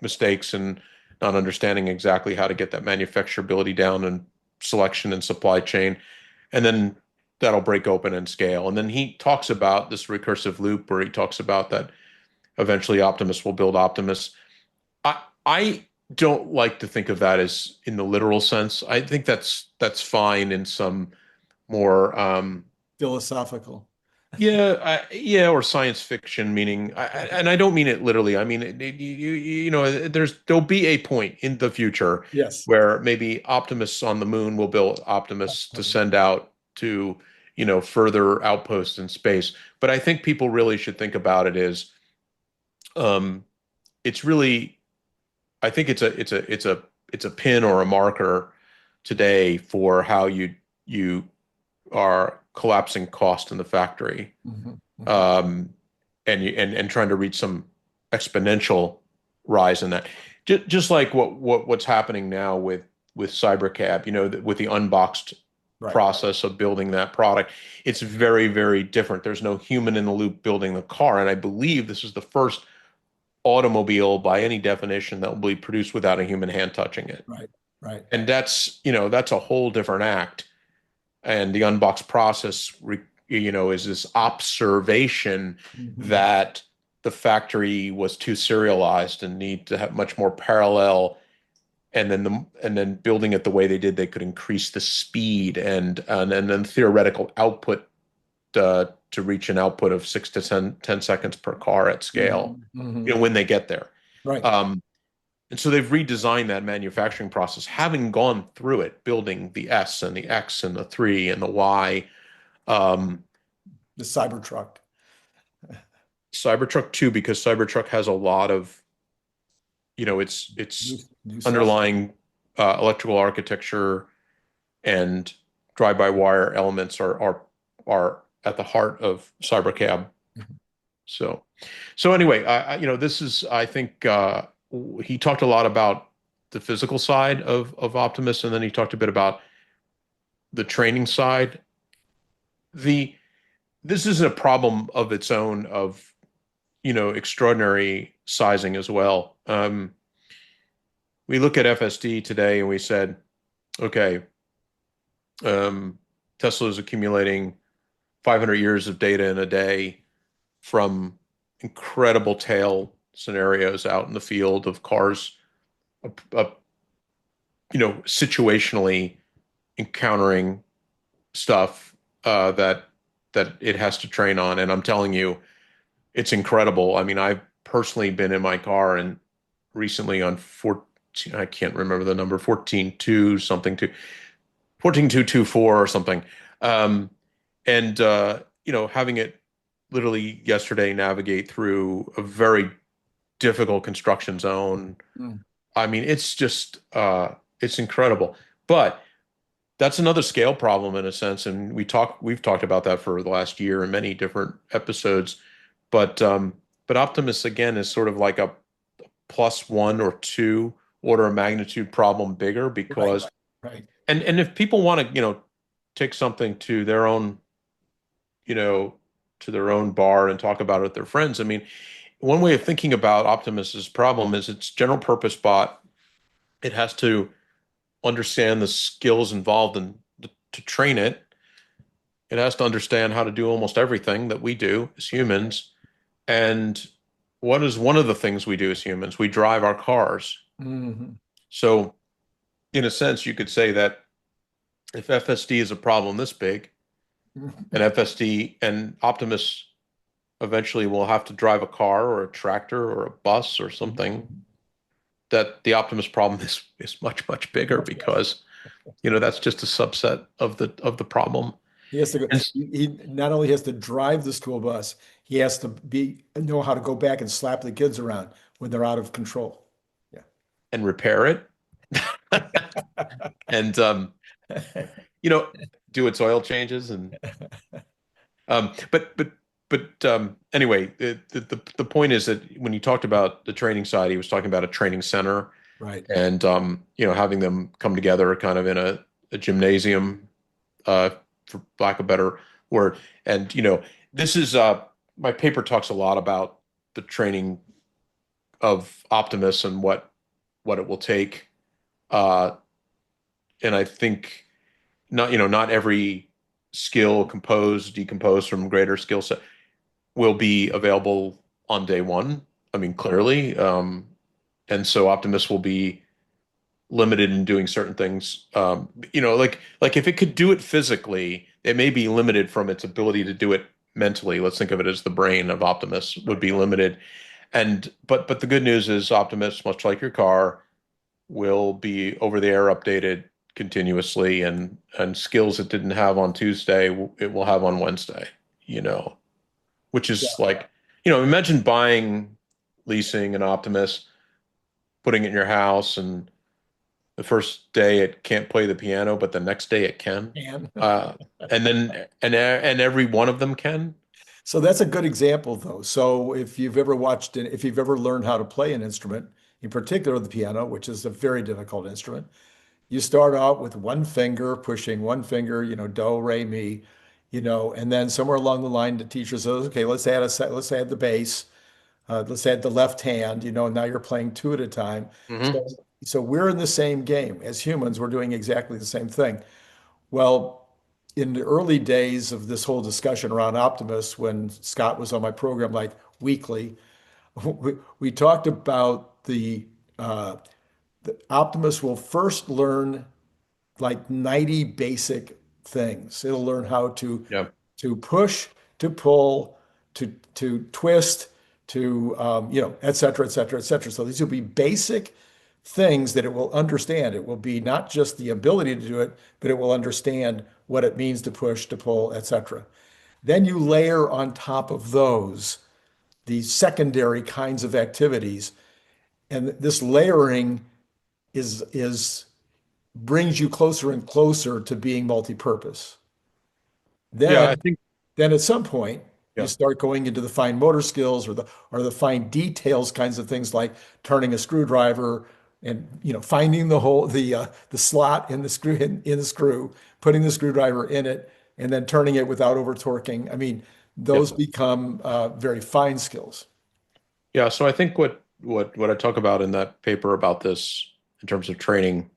mistakes and not understanding exactly how to get that manufacturability down, and selection and supply chain. And then that'll break open and scale. And then he talks about this recursive loop, where he talks about that eventually Optimus will build Optimus. I don't like to think of that as in the literal sense. I think that's fine in some more Philosophical. yeah, or science fiction, meaning, and I don't mean it literally. I mean, there'll be a point in the future Yes. where maybe Optimus on the moon will build Optimus to send out to, further outposts in space. But I think people really should think about it as, it's really, I think it's a pin or a marker today for how you are collapsing cost in the factory, Mhm. Mhm. um, and trying to reach some exponential rise in that. Just like what's happening now with CyberCab, with the unboxed Right. process of building that product, it's very, very different. There's no human in the loop building the car, and I believe this is the first automobile by any definition that will be produced without a human hand touching it. Right. Right. And that's a whole different act. And the unbox process, is this observation Mhm. that the factory was too serialized and need to have much more parallel. And then building it the way they did, they could increase the speed and then theoretical output to reach an output of 6 to 10 seconds per car at scale, Mhm. Mhm. when they get there. Right. Um, and so they've redesigned that manufacturing process, having gone through it, building the S and the X and the 3 and the Y. Um, The Cybertruck. Cybertruck 2, because Cybertruck has a lot of, New, its new stuff. underlying electrical architecture and drive-by-wire elements are at the heart of Cybercab. So, so anyway, this is, I think, he talked a lot about the physical side of Optimus, and then he talked a bit about the training side. The This is a problem of its own of, extraordinary sizing as well. We look at FSD today and we said, okay, um, Tesla is accumulating 500 years of data in a day from incredible tail scenarios out in the field of cars, uh, situationally encountering stuff that it has to train on. And I'm telling you, it's incredible. I mean, I've personally been in my car and recently on 14, I can't remember the number, 14.2 something to 14.224 or something. Um, and having it literally yesterday navigate through a very difficult construction zone. Mm. I mean, it's incredible. But that's another scale problem in a sense, and we've talked about that for the last year in many different episodes. But Optimus again is sort of like a plus one or two order of magnitude problem bigger Right. because Right. and if people want to, take something you know, to their own bar and talk about it with their friends, I mean, one way of thinking about Optimus's problem is it's general purpose bot. It has to understand the skills involved to train it. It has to understand how to do almost everything that we do as humans. And what is one of the things we do as humans? We drive our cars. Mhm. So, in a sense, you could say that if FSD is a problem this big, and FSD and Optimus eventually will have to drive a car or a tractor or a bus or something, that the Optimus problem is much, much bigger because, that's just a subset of the problem. He has to go, And he not only has to drive the school bus, he has to know how to go back and slap the kids around when they're out of control. Yeah. and repair it and you know do its oil changes and anyway, the point is that when he talked about the training side, he was talking about a training center Right. and having them come together kind of in a gymnasium, uh, for lack of a better word. And this is my paper talks a lot about the training of Optimus and what it will take. Uh, and I think not every skill composed, decomposed from greater skill set will be available on day one. I mean, clearly. And so Optimus will be limited in doing certain things. Like if it could do it physically, it may be limited from its ability to do it mentally. Let's think of it as the brain of Optimus would be limited. But the good news is Optimus, much like your car, will be over the air updated continuously, and skills it didn't have on Tuesday, it will have on Wednesday, which Yeah. is like, imagine buying, leasing an Optimus, putting it in your house and The first day it can't play the piano, but the next day it can. And Uh, and then and every one of them can. so that's a good example, though. So if you've ever watched, if you've ever learned how to play an instrument, in particular the piano, which is a very difficult instrument, you start out with one finger, pushing one finger, do, re, mi, and then somewhere along the line, the teacher says, okay, let's add the bass, let's add the left hand, and now you're playing two at a time. Hmm. So we're in the same game. As humans, we're doing exactly the same thing. Well, in the early days of this whole discussion around Optimus, when Scott was on my program like weekly, we talked about the Optimus will first learn like 90 basic things. It'll learn how Yeah. to push, to pull, to twist, to et cetera, et cetera, et cetera. So these will be basic things that it will understand. It will be not just the ability to do it, but it will understand what it means to push, to pull, et cetera. Then you layer on top of those these secondary kinds of activities, and this layering is brings you closer and closer to being multi-purpose. Yeah, Then, I think. then at some point, you Yeah. start going into the fine motor skills or the fine details kinds of things like turning a screwdriver and finding the slot in the screw, putting the screwdriver in it, and then turning it without over torquing. I mean, those Yep. become very fine skills. Yeah. So I think what I talk about in that paper about this in terms of training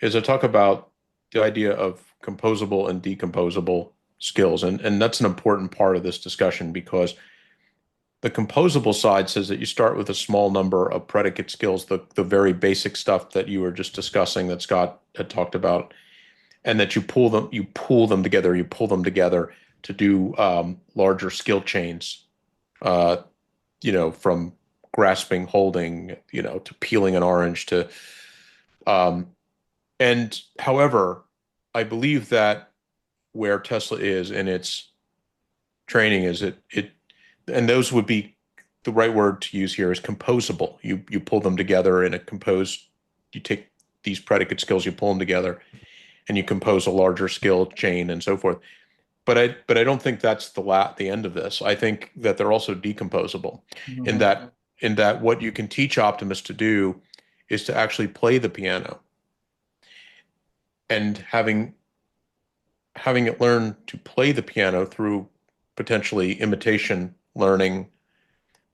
is I talk about the idea of composable and decomposable skills, and that's an important part of this discussion because the composable side says that you start with a small number of predicate skills, the very basic stuff that you were just discussing that Scott had talked about, and that you pull them together to do larger skill chains. Uh, from grasping, holding, to peeling an orange to, um, and however, I believe that where Tesla is in its training is and those would be the right word to use here is composable. You pull them together in a composed, you take these predicate skills, you pull them together and you compose a larger skill chain and so forth. But I don't think that's the end of this. I think that they're also decomposable in Mhm. that what you can teach Optimus to do is to actually play the piano and having it learn to play the piano through potentially imitation learning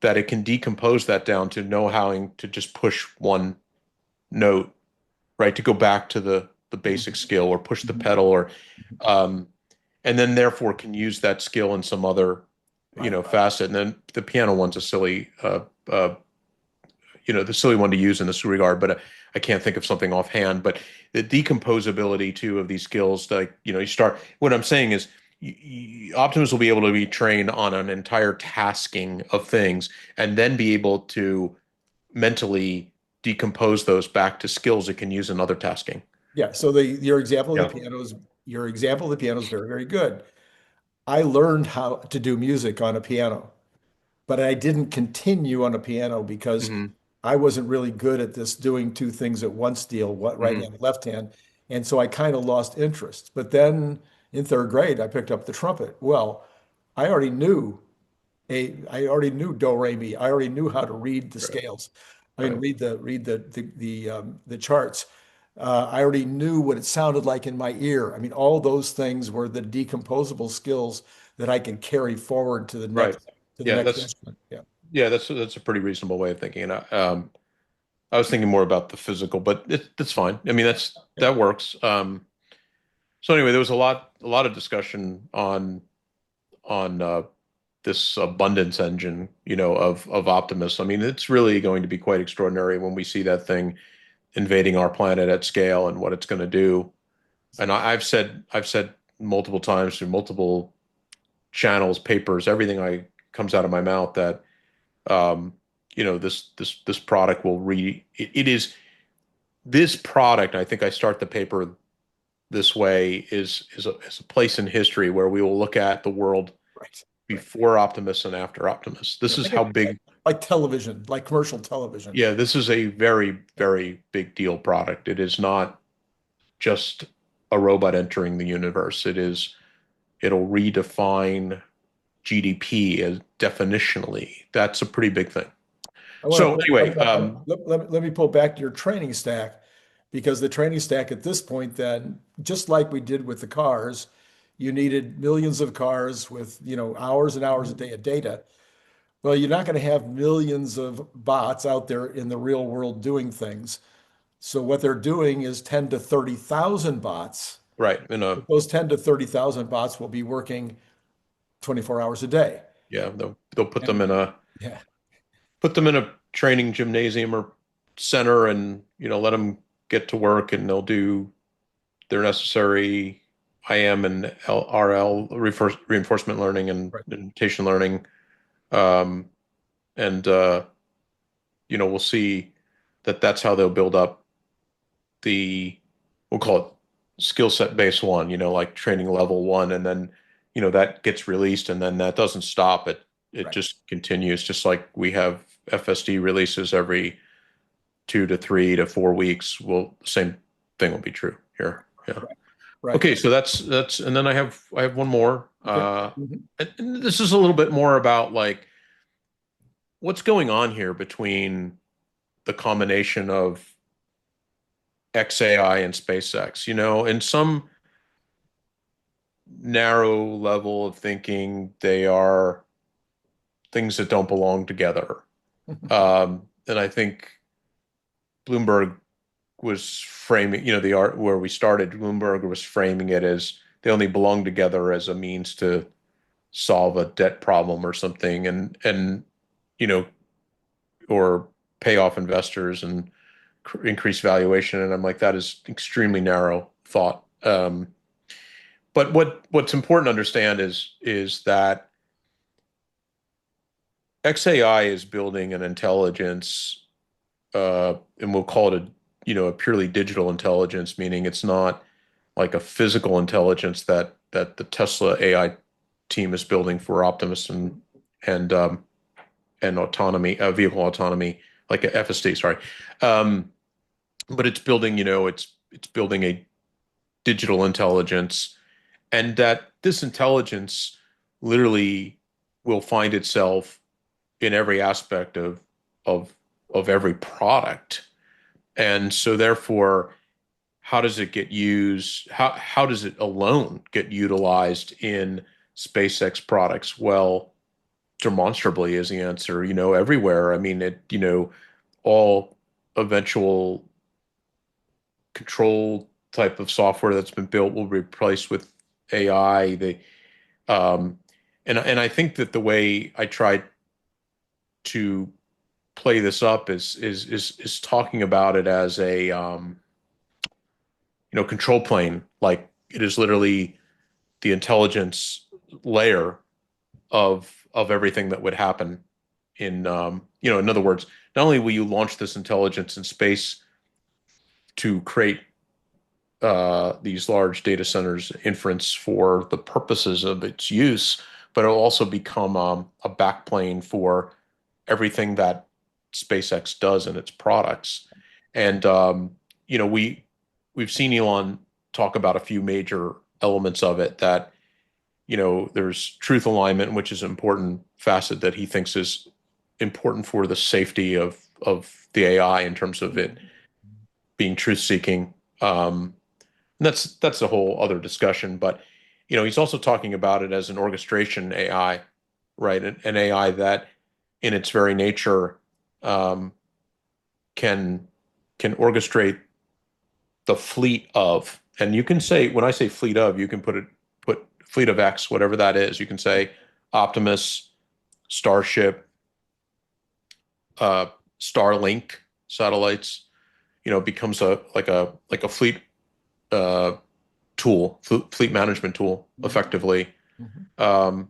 that it can decompose that down to know how to just push one note, right? To go back to the basic skill or push the Mhm. pedal or um, and then therefore can use that skill in some other, Right. facet. And then the piano one's a the silly one to use in this regard, but I can't think of something offhand. But the decomposability too of these skills, like you start. What I'm saying is, Optimus will be able to be trained on an entire tasking of things, and then be able to mentally decompose those back to skills it can use in other tasking. Yeah. So your example of Yeah. the piano is very, very good. I learned how to do music on a piano, but I didn't continue on a piano because Hmm. I wasn't really good at this doing two things at once deal, what right Hmm. hand and left hand. And so I kind of lost interest. But then in third grade, I picked up the trumpet. Well, I already knew I already knew do re mi. I already knew how to read the Right. scales. I mean, Right. read the charts. I already knew what it sounded like in my ear. I mean, all those things were the decomposable skills that I can carry forward to the Right. next to the Yeah. next That's instrument. Yeah. yeah. That's a pretty reasonable way of thinking. And I was thinking more about the physical, but that's fine. I mean, Yeah. that works. So anyway, there was a lot of discussion on this abundance engine, of Optimus. I mean, it's really going to be quite extraordinary when we see that thing invading our planet at scale and what it's going to do. And I've said multiple times through multiple channels, papers, everything I comes out of my mouth that this product it is this product. I think I start the paper this way is a place in history where we will look at the world Right. before Optimus and after Optimus. This is Think how of it big. like television, like commercial television. Yeah, this is a very, very big deal product. It is not just a robot entering the universe. It'll redefine GDP as definitionally. That's a pretty big thing. I want So to anyway, let me pull back to your training stack, because the training stack at this point, then, just like we did with the cars, you needed millions of cars with, hours and hours a day of data. Well, you're not going to have millions of bots out there in the real world doing things. So what they're doing is 10 to 30,000 bots. right, Those 10 to 30,000 bots will be working 24 hours a day. yeah, they'll And yeah, put them in a training gymnasium or center, and let them get to work, and they'll do their necessary IM and RL reinforcement learning and right, imitation learning. And we'll see that's how they'll build up we'll call it skill set base one, like training level one, and then that gets released, and then that doesn't stop. It right, just continues, just like we have FSD releases every 2 to 3 to 4 weeks. Well, same thing will be true here. Yeah. right, right. Okay, so that's, and then I have one more. Okay. Mhm. And this is a little bit more about like what's going on here between the combination of xAI and SpaceX. In some narrow level of thinking, they are things that don't belong together. And I think Bloomberg was framing, the art where we started, Bloomberg was framing it as they only belong together as a means to solve a debt problem or something, and or pay off investors and increase valuation. And I'm like, that is extremely narrow thought. But what's important to understand is that xAI is building an intelligence, and we'll call it a purely digital intelligence, meaning it's not like a physical intelligence that the Tesla AI team is building for Optimus and autonomy, vehicle autonomy, like a FSD, sorry. But it's building, it's building a digital intelligence, and that this intelligence literally will find itself in every aspect of every product. And so therefore, how does it get used? How does it alone get utilized in SpaceX products? Well, demonstrably is the answer, everywhere. I mean, all eventual control type of software that's been built will be replaced with AI. And I think that the way I tried to play this up is talking about it as a control plane. Like it is literally the intelligence layer of everything that would happen in other words, not only will you launch this intelligence in space to create these large data centers inference for the purposes of its use, but it'll also become a backplane for everything that SpaceX does in its products. And we've seen Elon talk about a few major elements of it that there's truth alignment, which is an important facet that he thinks is important for the safety of the AI in terms of it being truth seeking. That's a whole other discussion, but he's also talking about it as an orchestration AI, right? An AI that in its very nature can orchestrate the fleet of, and you can say, when I say fleet of, you can put fleet of X, whatever that is. You can say Optimus, Starship, Starlink satellites. Becomes like a fleet tool, fleet management tool, effectively. Mm-hmm.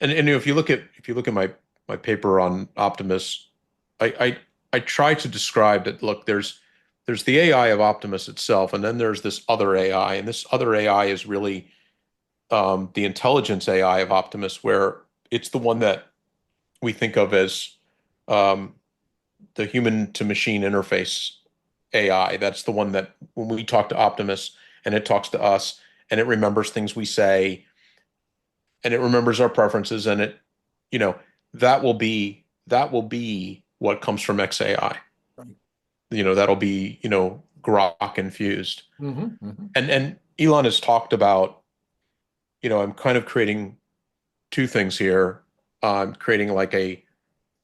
And if you look at my paper on Optimus, I try to describe that. Look, there's the AI of Optimus itself, and then there's this other AI, and this other AI is really the intelligence AI of Optimus, where it's the one that we think of as um, the human to machine interface AI. That's the one that when we talk to Optimus and it talks to us and it remembers things we say and it remembers our preferences and it, you know, that will be what comes from XAI. Right. That'll be, Grok infused. Hmm. Hmm. And Elon has talked about, I'm kind of creating two things here. I'm creating like a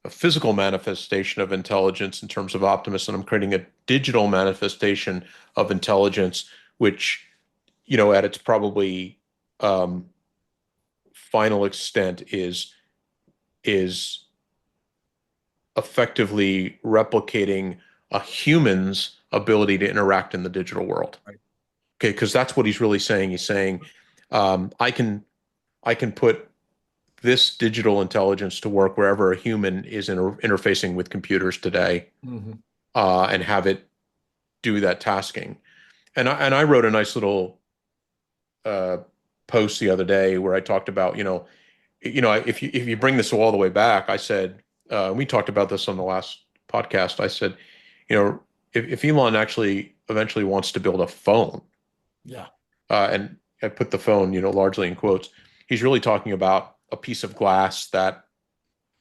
physical manifestation of intelligence in terms of Optimus, and I'm creating a digital manifestation of intelligence, which, at its probably um, final extent is effectively replicating a human's ability to interact in the digital world. Right. Okay, because that's what he's really saying. He's saying, I can put this digital intelligence to work wherever a human is interfacing with computers today, Hmm. and have it do that tasking. And I wrote a nice little uh, post the other day where I talked about, if you bring this all the way back, I said, we talked about this on the last podcast. I said, if Elon actually eventually wants to build a phone, Yeah. and I put the phone, largely in quotes, he's really talking about a piece of glass that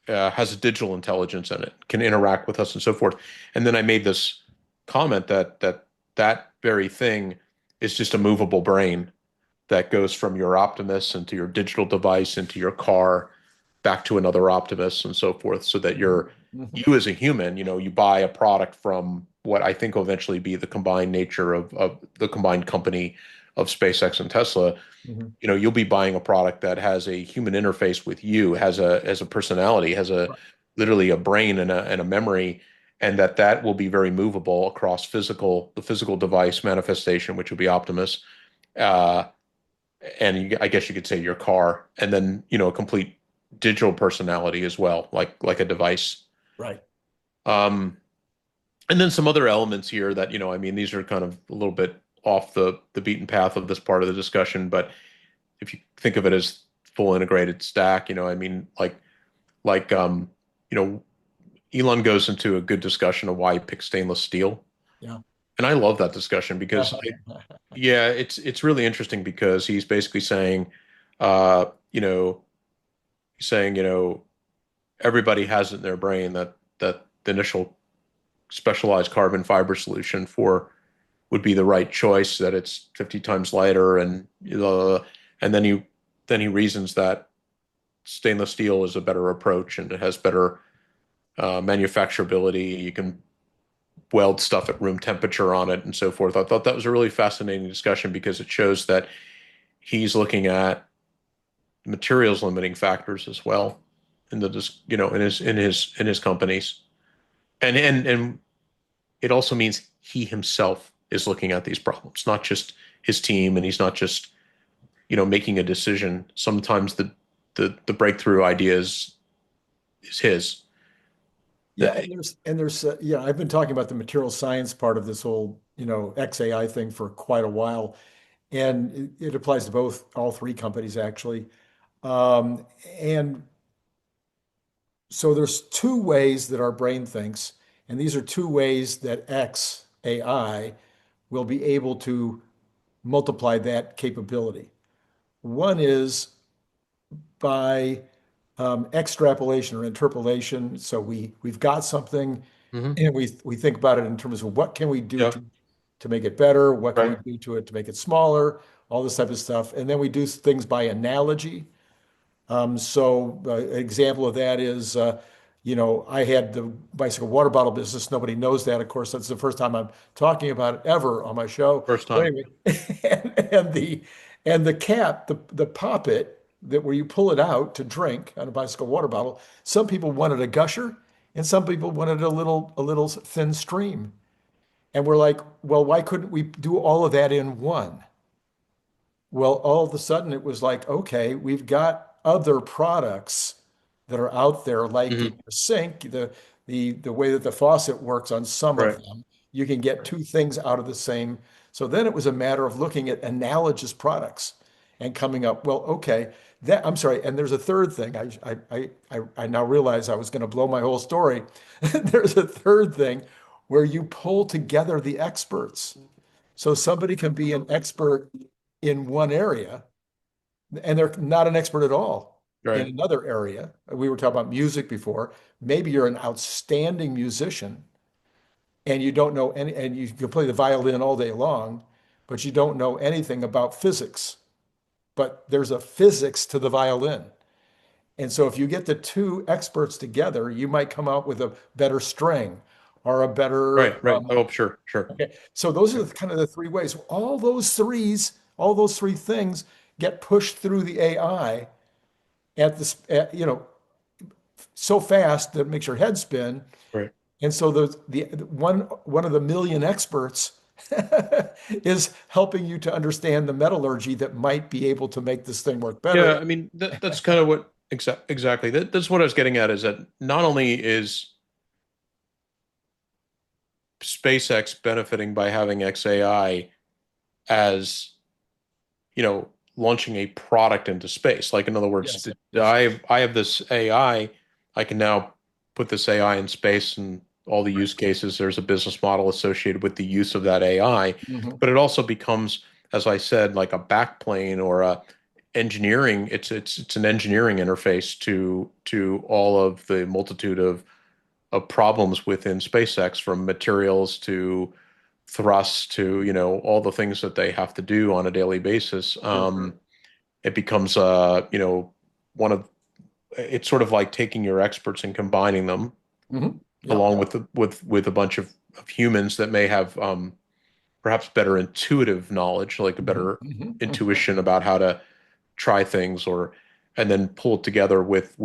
has a digital intelligence in it, can interact with us and so forth. And then I made this comment that very thing is just a movable brain that goes from your Optimus into your digital device into your car back to another Optimus and so forth, so that Hmm. Hmm. you as a human, you buy a product from what I think will eventually be the combined nature of the combined company of SpaceX and Tesla. Hmm. You'll be buying a product that has a human interface with you, has a personality, has a Right. literally a brain and a memory, and that will be very movable across the physical device manifestation, which will be Optimus, uh, and I guess you could say your car, and then a complete digital personality as well, like a device. Right. Um, and then some other elements here that, I mean, these are kind of a little bit off the beaten path of this part of the discussion, but if you think of it as full integrated stack, I mean, like you know, Elon goes into a good discussion of why he picked stainless steel. Yeah. And I love that discussion because yeah, it's really interesting because he's basically saying, uh, you know, saying, everybody has it in their brain that the initial specialized carbon fiber solution for would be the right choice, that it's 50 times lighter, and then he reasons that stainless steel is a better approach and it has better manufacturability. You can weld stuff at room temperature on it and so forth. I thought that was a really fascinating discussion because it shows that he's looking at materials limiting factors as well in in his companies, and it also means he himself is looking at these problems, not just his team, and he's not just making a decision. Sometimes the breakthrough is his. Yeah, and there's yeah, I've been talking about the material science part of this whole, XAI thing for quite a while, and it applies to all three companies actually. And so there's two ways that our brain thinks, and these are two ways that XAI will be able to multiply that capability. One is by extrapolation or interpolation. So we've got something Hmm. and we think about it in terms of what can we do Yeah. to make it better? What can we Right. do to it to make it smaller? All this type of stuff. And then we do things by analogy. So an example of that is, I had the bicycle water bottle business. Nobody knows that. Of course, that's the first time I'm talking about it ever on my show. First But time. anyway, and the cap, the poppet that where you pull it out to drink on a bicycle water bottle, some people wanted a gusher and some people wanted a little thin stream. And we're like, well, why couldn't we do all of that in one? Well, all of a sudden it was like, okay, we've got other products that are out there, like in Hmm. your sink, the way that the faucet works on some of Right. them, you can get two things out of the same. So then it was a matter of looking at analogous products. and coming up, well, okay, that I'm sorry, and there's a third thing. I now realize I was going to blow my whole story. There's a third thing where you pull together the experts. So somebody can be an expert in one area and they're not an expert at all in Right. another area. We were talking about music before. Maybe you're an outstanding musician and you don't know any, and you can play the violin all day long, but you don't know anything about physics. But there's a physics to the violin. And so if you get the two experts together, you might come out with a better string or a better Right. Right. Oh, sure. Sure. okay. So those Yeah. are kind of the three ways. All those three things get pushed through the AI at this, so fast that it makes your head spin. Right. And so the one of the million experts is helping you to understand the metallurgy that might be able to make this thing work better. Yeah. I mean, that's kind of what exactly that's what I was getting at is that not only is SpaceX benefiting by having XAI as, launching a product into space. Like in other words, Yes. Yes. I have this AI, I can now put this AI in space and all the use cases. There's a business model associated with the use of that AI, Mhm. but it also becomes, as I said, like a backplane or a engineering. It's an engineering interface to all of the multitude of problems within SpaceX, from materials to thrust to all the things that they have to do on a daily basis. Sure. It becomes one of it's sort of like taking your experts and combining them Yeah. along with a bunch of humans that may have perhaps better intuitive knowledge, like a Mhm. better Mhm. Mhm. intuition about how to try things, or and then pull it together with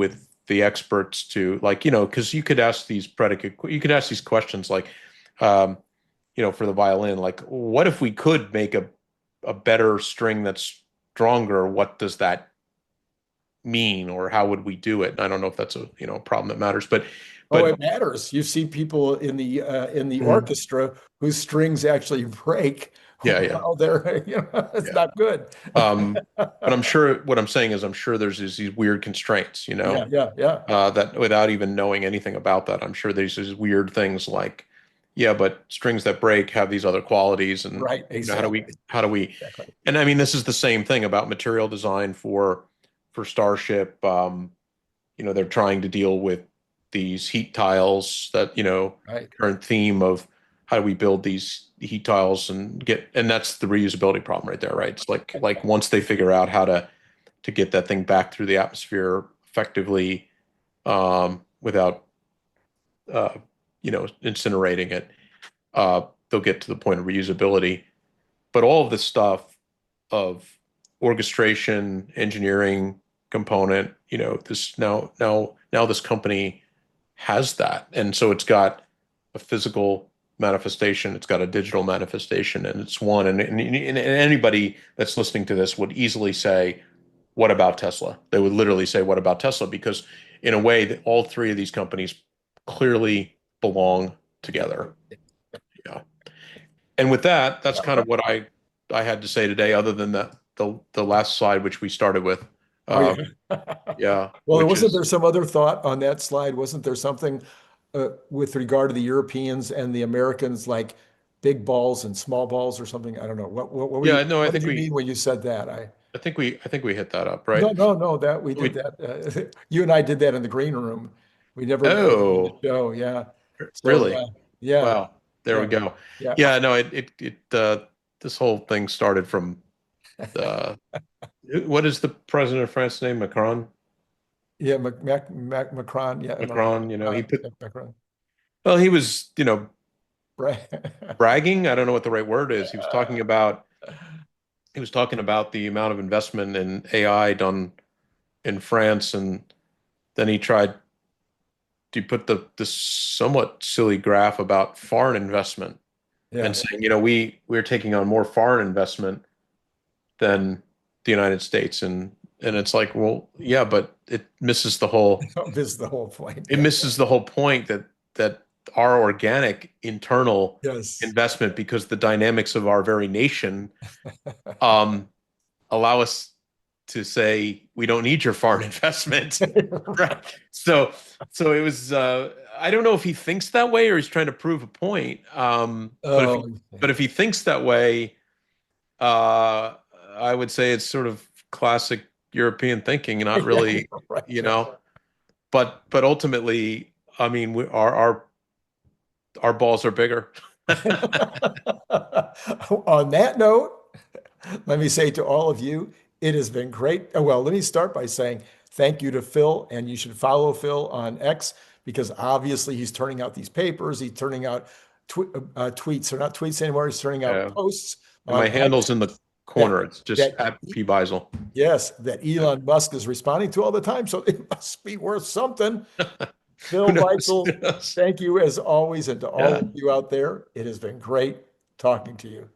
the experts to, like, because you could ask these questions like, um, for the violin, like, what if we could make a better string that's stronger? What does that mean, or how would we do it? And I don't know if that's a problem that matters, Oh, but it matters. You see people in the mm, orchestra whose strings actually break yeah, yeah, while they're, it's yeah. not good. But I'm sure what I'm saying is I'm sure there's these weird constraints, Yeah, yeah, yeah. that without even knowing anything about that, I'm sure there's these weird things like, yeah, but strings that break have these other qualities, and Right, exactly. how do we, Exactly. and I mean, this is the same thing about material design for Starship. They're trying to deal with these heat tiles that, Right. current theme of how do we build these heat tiles and that's the reusability problem right there, right? It's like once they figure out how to get that thing back through the atmosphere effectively, without incinerating it, they'll get to the point of reusability. But all of the stuff of orchestration, engineering component, this now this company has that. And so it's got a physical manifestation, it's got a digital manifestation, and it's one. And anybody that's listening to this would easily say, what about Tesla? They would literally say, what about Tesla? Because in a way, that all three of these companies clearly belong together. Yeah. And with that, that's kind of what I had to say today, other than the last slide, which we started with. Oh, Uh, yeah. yeah, Well, which wasn't is there some other thought on that slide? Wasn't there something with regard to the Europeans and the Americans, like big balls and small balls or something? I don't know. What were yeah, you, no, what did you mean when you said that? I think we hit that up, right? No, that we did We that. You and I did that in the green room. We never did the Oh, show. Yeah. So really? yeah, yeah, Wow. There we yeah, go. yeah, Yeah, no, this whole thing started from the what is the president of France's name? Macron? yeah. Macron. Yeah, Macron, he Macron. put, Yeah, Macron. well, he was, Right. bragging. I don't know what the right word is. He was talking about the amount of investment in AI done in France, and then he tried to put this somewhat silly graph about foreign investment and Yeah. saying, we're taking on more foreign investment than the United States, and it's like, well, yeah, but This is the whole point. it Yeah. misses the whole point that our organic internal Yes. investment, because the dynamics of our very nation, um, allow us to say we don't need your foreign investment. Right. So it was I don't know if he thinks that way or he's trying to prove a point. Oh, But if he thinks that way, uh I would say it's sort of classic European thinking, not yeah, really, right. you know. But ultimately, I mean, our balls are bigger. On that note, let me say to all of you, it has been great. Well, let me start by saying thank you to Phil, and you should follow Phil on X because obviously he's turning out these papers. He's turning out tweets. They're not tweets anymore. He's turning out Yeah. posts And my on handle's X in the that corner. It's just that at P Beisel. yes, that Yeah. Elon Musk is responding to all the time. So it must be worth something. Who Phil knows? Who Besiel, knows? thank you as always, and to all Yeah. of you out there, it has been great talking to you.